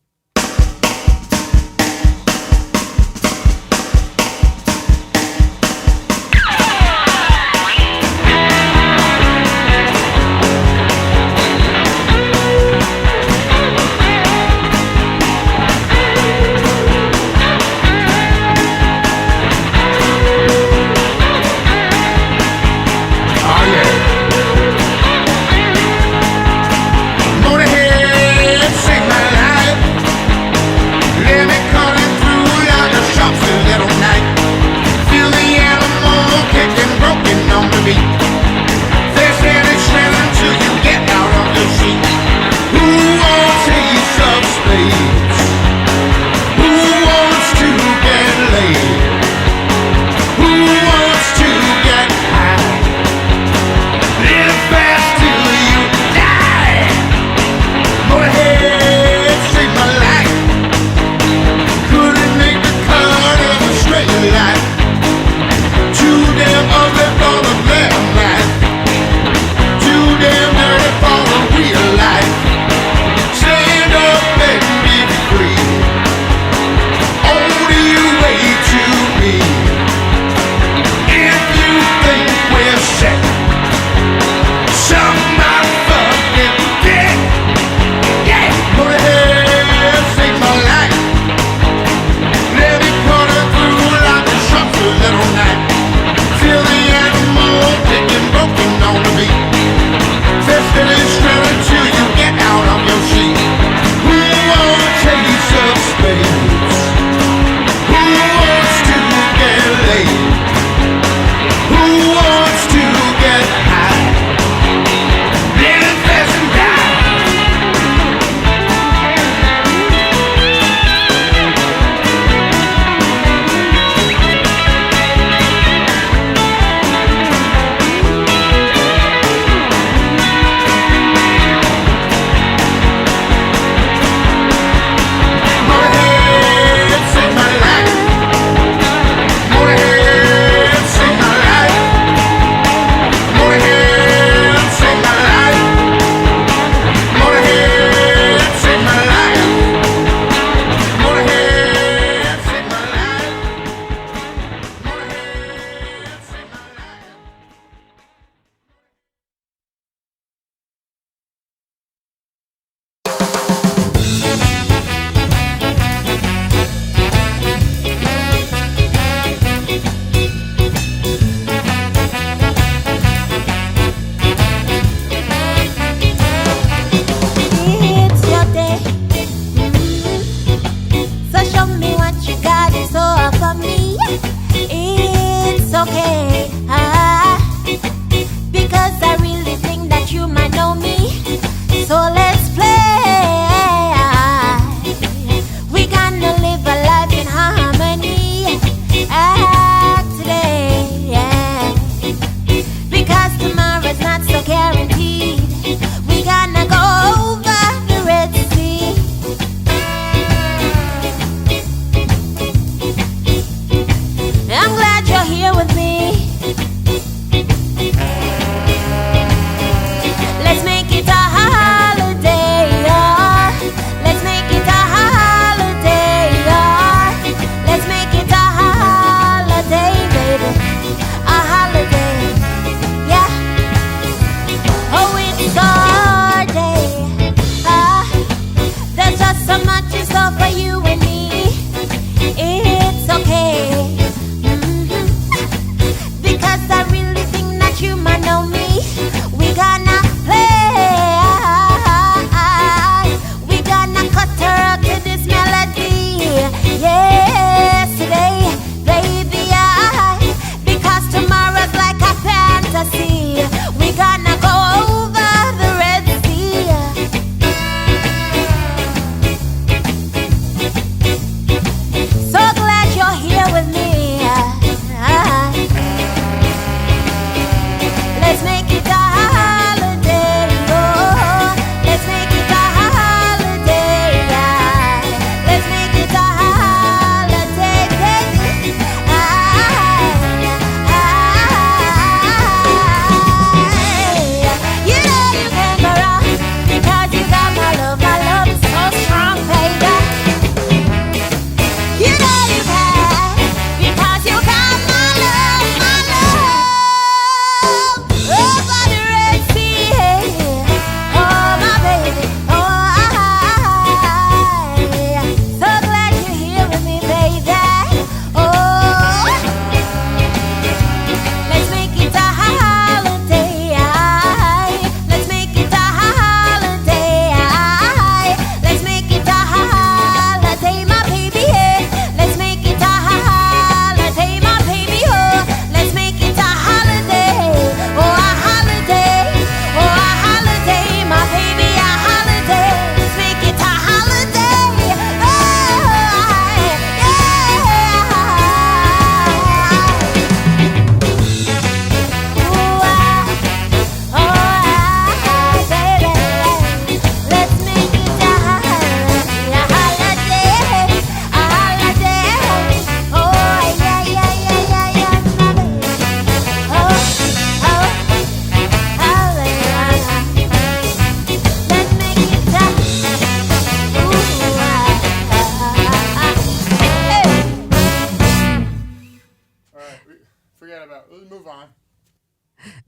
Forget about it. Let's move on.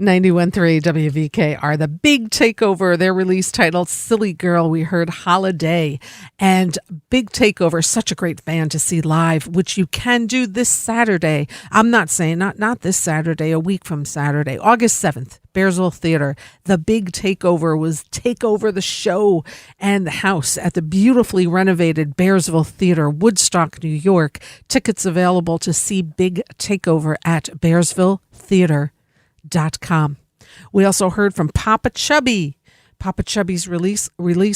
91.3 WVKR, The Big Takeover, their release titled Silly Girl. We heard Holiday. And Big Takeover, such a great band to see live, which you can do this Saturday. I'm not saying, not this Saturday, a week from Saturday, August 7th, Bearsville Theater. The Big Takeover was take over the show and the house at the beautifully renovated Bearsville Theater, Woodstock, New York. Tickets available to see Big Takeover at bearsvilletheater.com. We also heard from Papa Chubby. Papa Chubby's release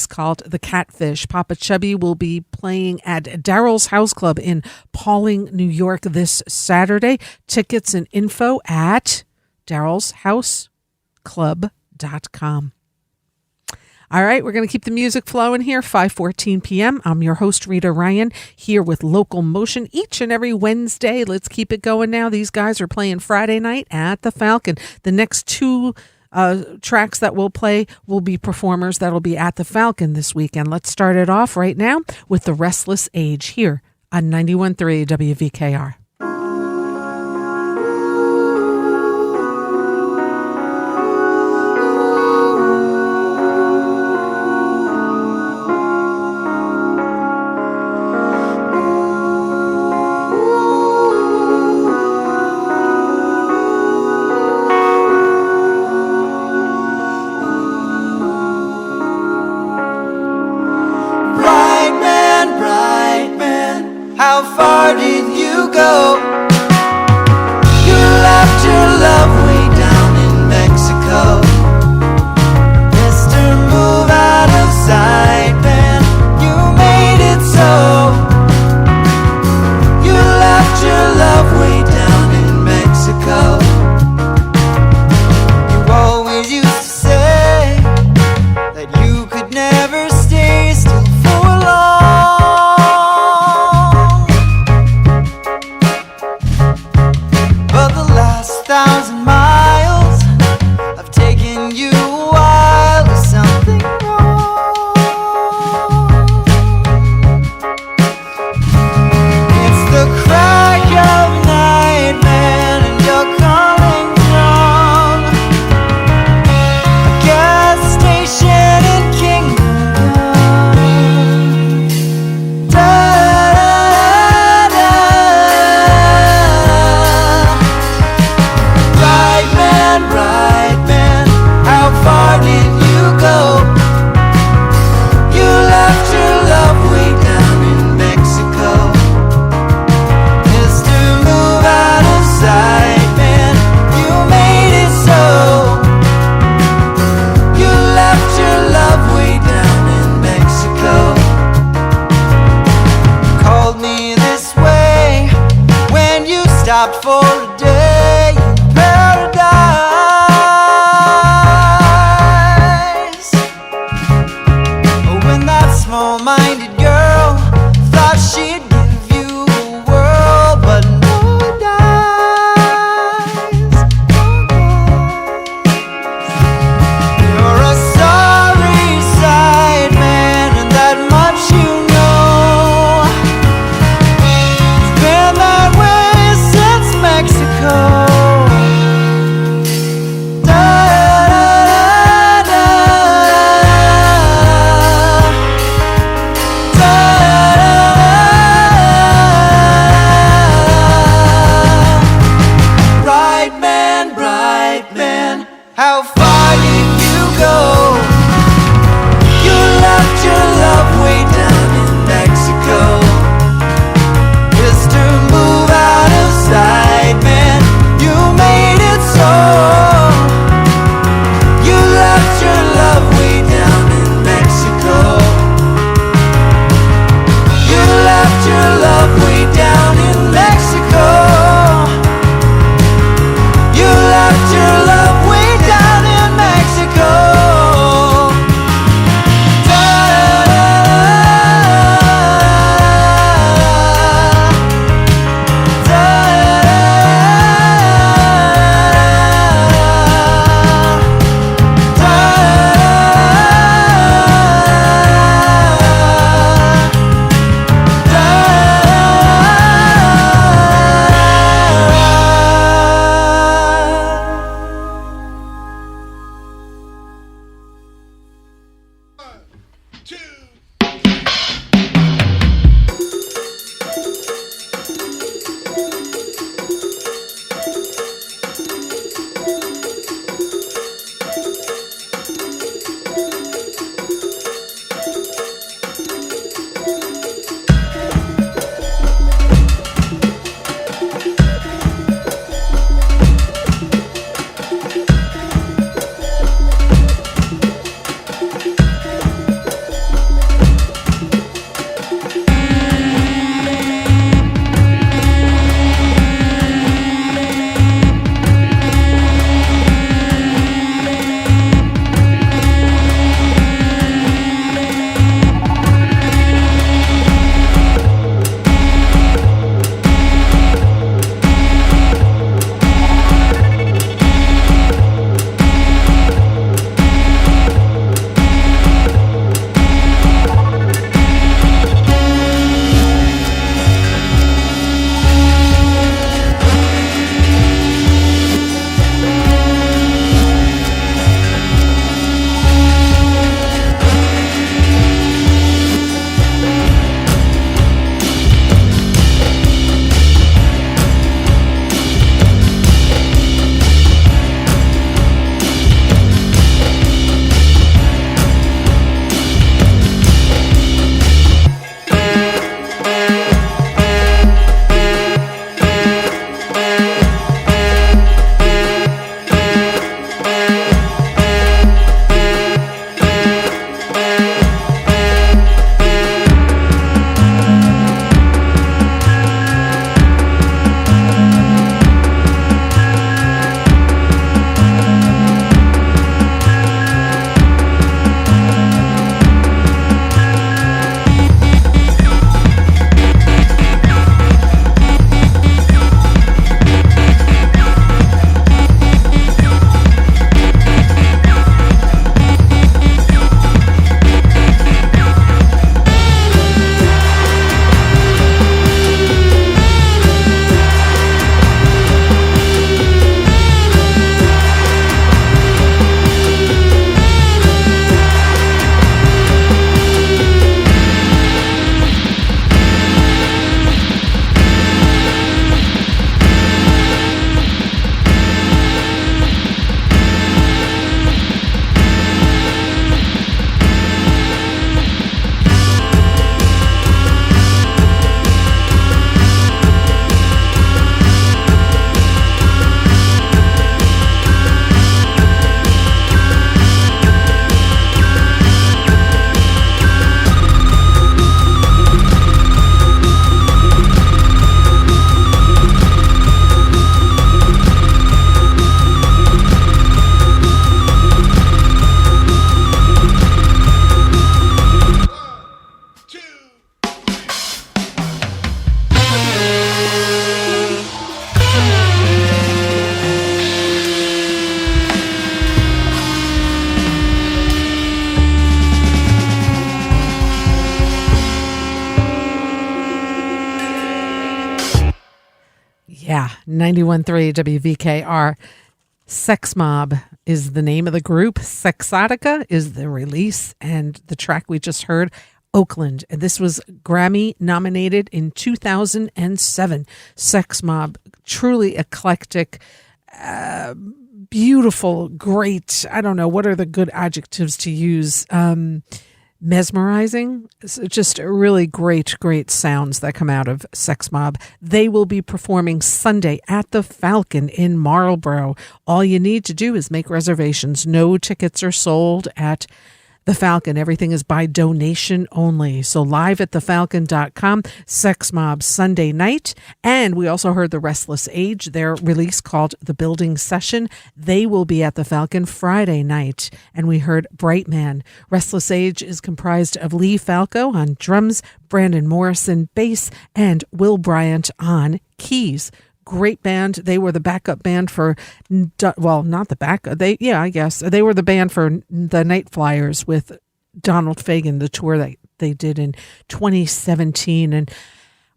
called The Catfish. Papa Chubby will be playing at Daryl's House Club in Pawling, New York this Saturday. Tickets and info at darylshouseclub.com. All right, we're going to keep the music flowing here, 5:14 p.m. I'm your host, Rita Ryan, here with LocalMotion each and every Wednesday. Let's keep it going now. These guys are playing Friday night at the Falcon. The next two tracks that we'll play will be performers that'll be at the Falcon this weekend. Let's start it off right now with The Restless Age here on 91.3 WVKR. How far did you go? You left your love way down in Mexico. Mr. Move out of sight, man, you made it so. You left your love way down in Mexico. You always used to say that you could never stay still for long. Thousand miles I've taken you a while to something wrong. It's the crack of night, man, and you're calling from a gas station in Kingdom. Right, man, how far did you go? You left your love way down in Mexico. Mr. Move out of sight, man, you made it so. You left your love way down in Mexico. You called me this way when you stopped for a day in paradise. When that small-minded girl thought she'd give you the world, but no dice, no dice. You're a sorry sight, man, and that much you know. It's been that way since Mexico. Yeah, 91.3 WVKR. Sex Mob is the name of the group. Sexotica is the release, and the track we just heard, Oakland. And this was Grammy nominated in 2007. Sex Mob, truly eclectic, beautiful, great. I don't know, what are the good adjectives to use? Mesmerizing. It's just really great sounds that come out of Sex Mob. They will be performing Sunday at the Falcon in Marlborough. All you need to do is make reservations. No tickets are sold at the Falcon. Everything is by donation only. So live at thefalcon.com, Sex Mob Sunday night. And we also heard The Restless Age, their release called The Building Session. They will be at the Falcon Friday night. And we heard Bright Man. Restless Age is comprised of Lee Falco on drums, Brandon Morrison bass, and Will Bryant on keys. Great band. They were the backup band for, well, not the backup. I guess they were the band for the Night Flyers with Donald Fagen, the tour that they did in 2017, and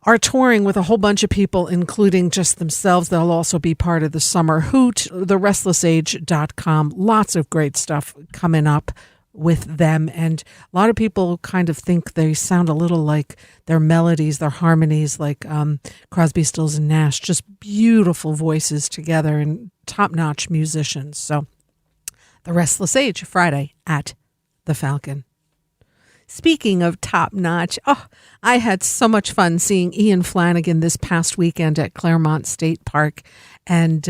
are touring with a whole bunch of people, including just themselves. They'll also be part of the Summer Hoot, therestlessage.com. Lots of great stuff coming up with them, and a lot of people kind of think they sound a little like their melodies, their harmonies, like Crosby, Stills and Nash. Just beautiful voices together and top-notch musicians. So The Restless Age, Friday at the Falcon. Speaking of top-notch, I had so much fun seeing Ian Flanagan this past weekend at Claremont State Park, and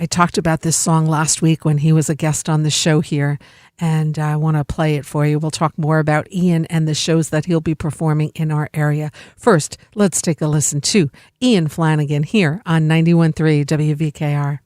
I talked about this song last week when he was a guest on the show here, and I want to play it for you. We'll talk more about Ian and the shows that he'll be performing in our area. First, let's take a listen to Ian Flanagan here on 91.3 WVKR.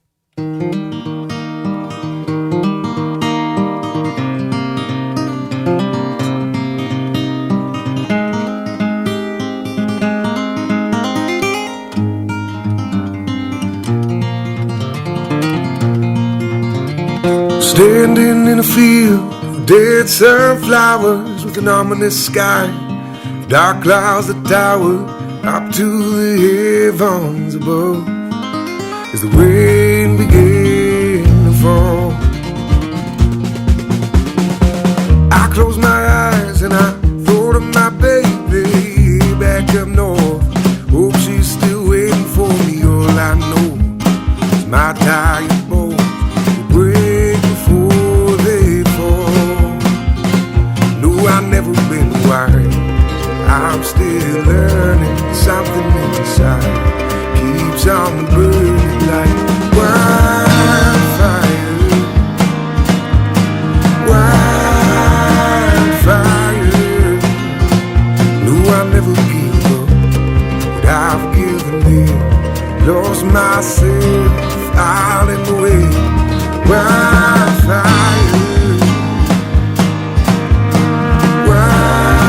Standing in a field of dead sunflowers with an ominous sky, dark clouds that tower up to the heavens above, as the rain began to fall. I close my eyes and I thought of my baby back up north. Hope she's still waiting for me. All I know is my tired bones will break before they fall. No, I've never been wired. I'm still learning. Something inside keeps on burning like wildfire. Wildfire. No, I'll never give up, but I've given in. Lost myself out in the way. Wildfire. Wildfire.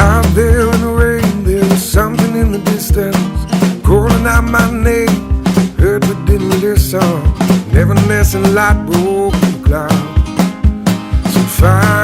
Out there in the rain, there was something in the distance calling out my name. Heard but didn't listen. Never and light broke the cloud. So fire.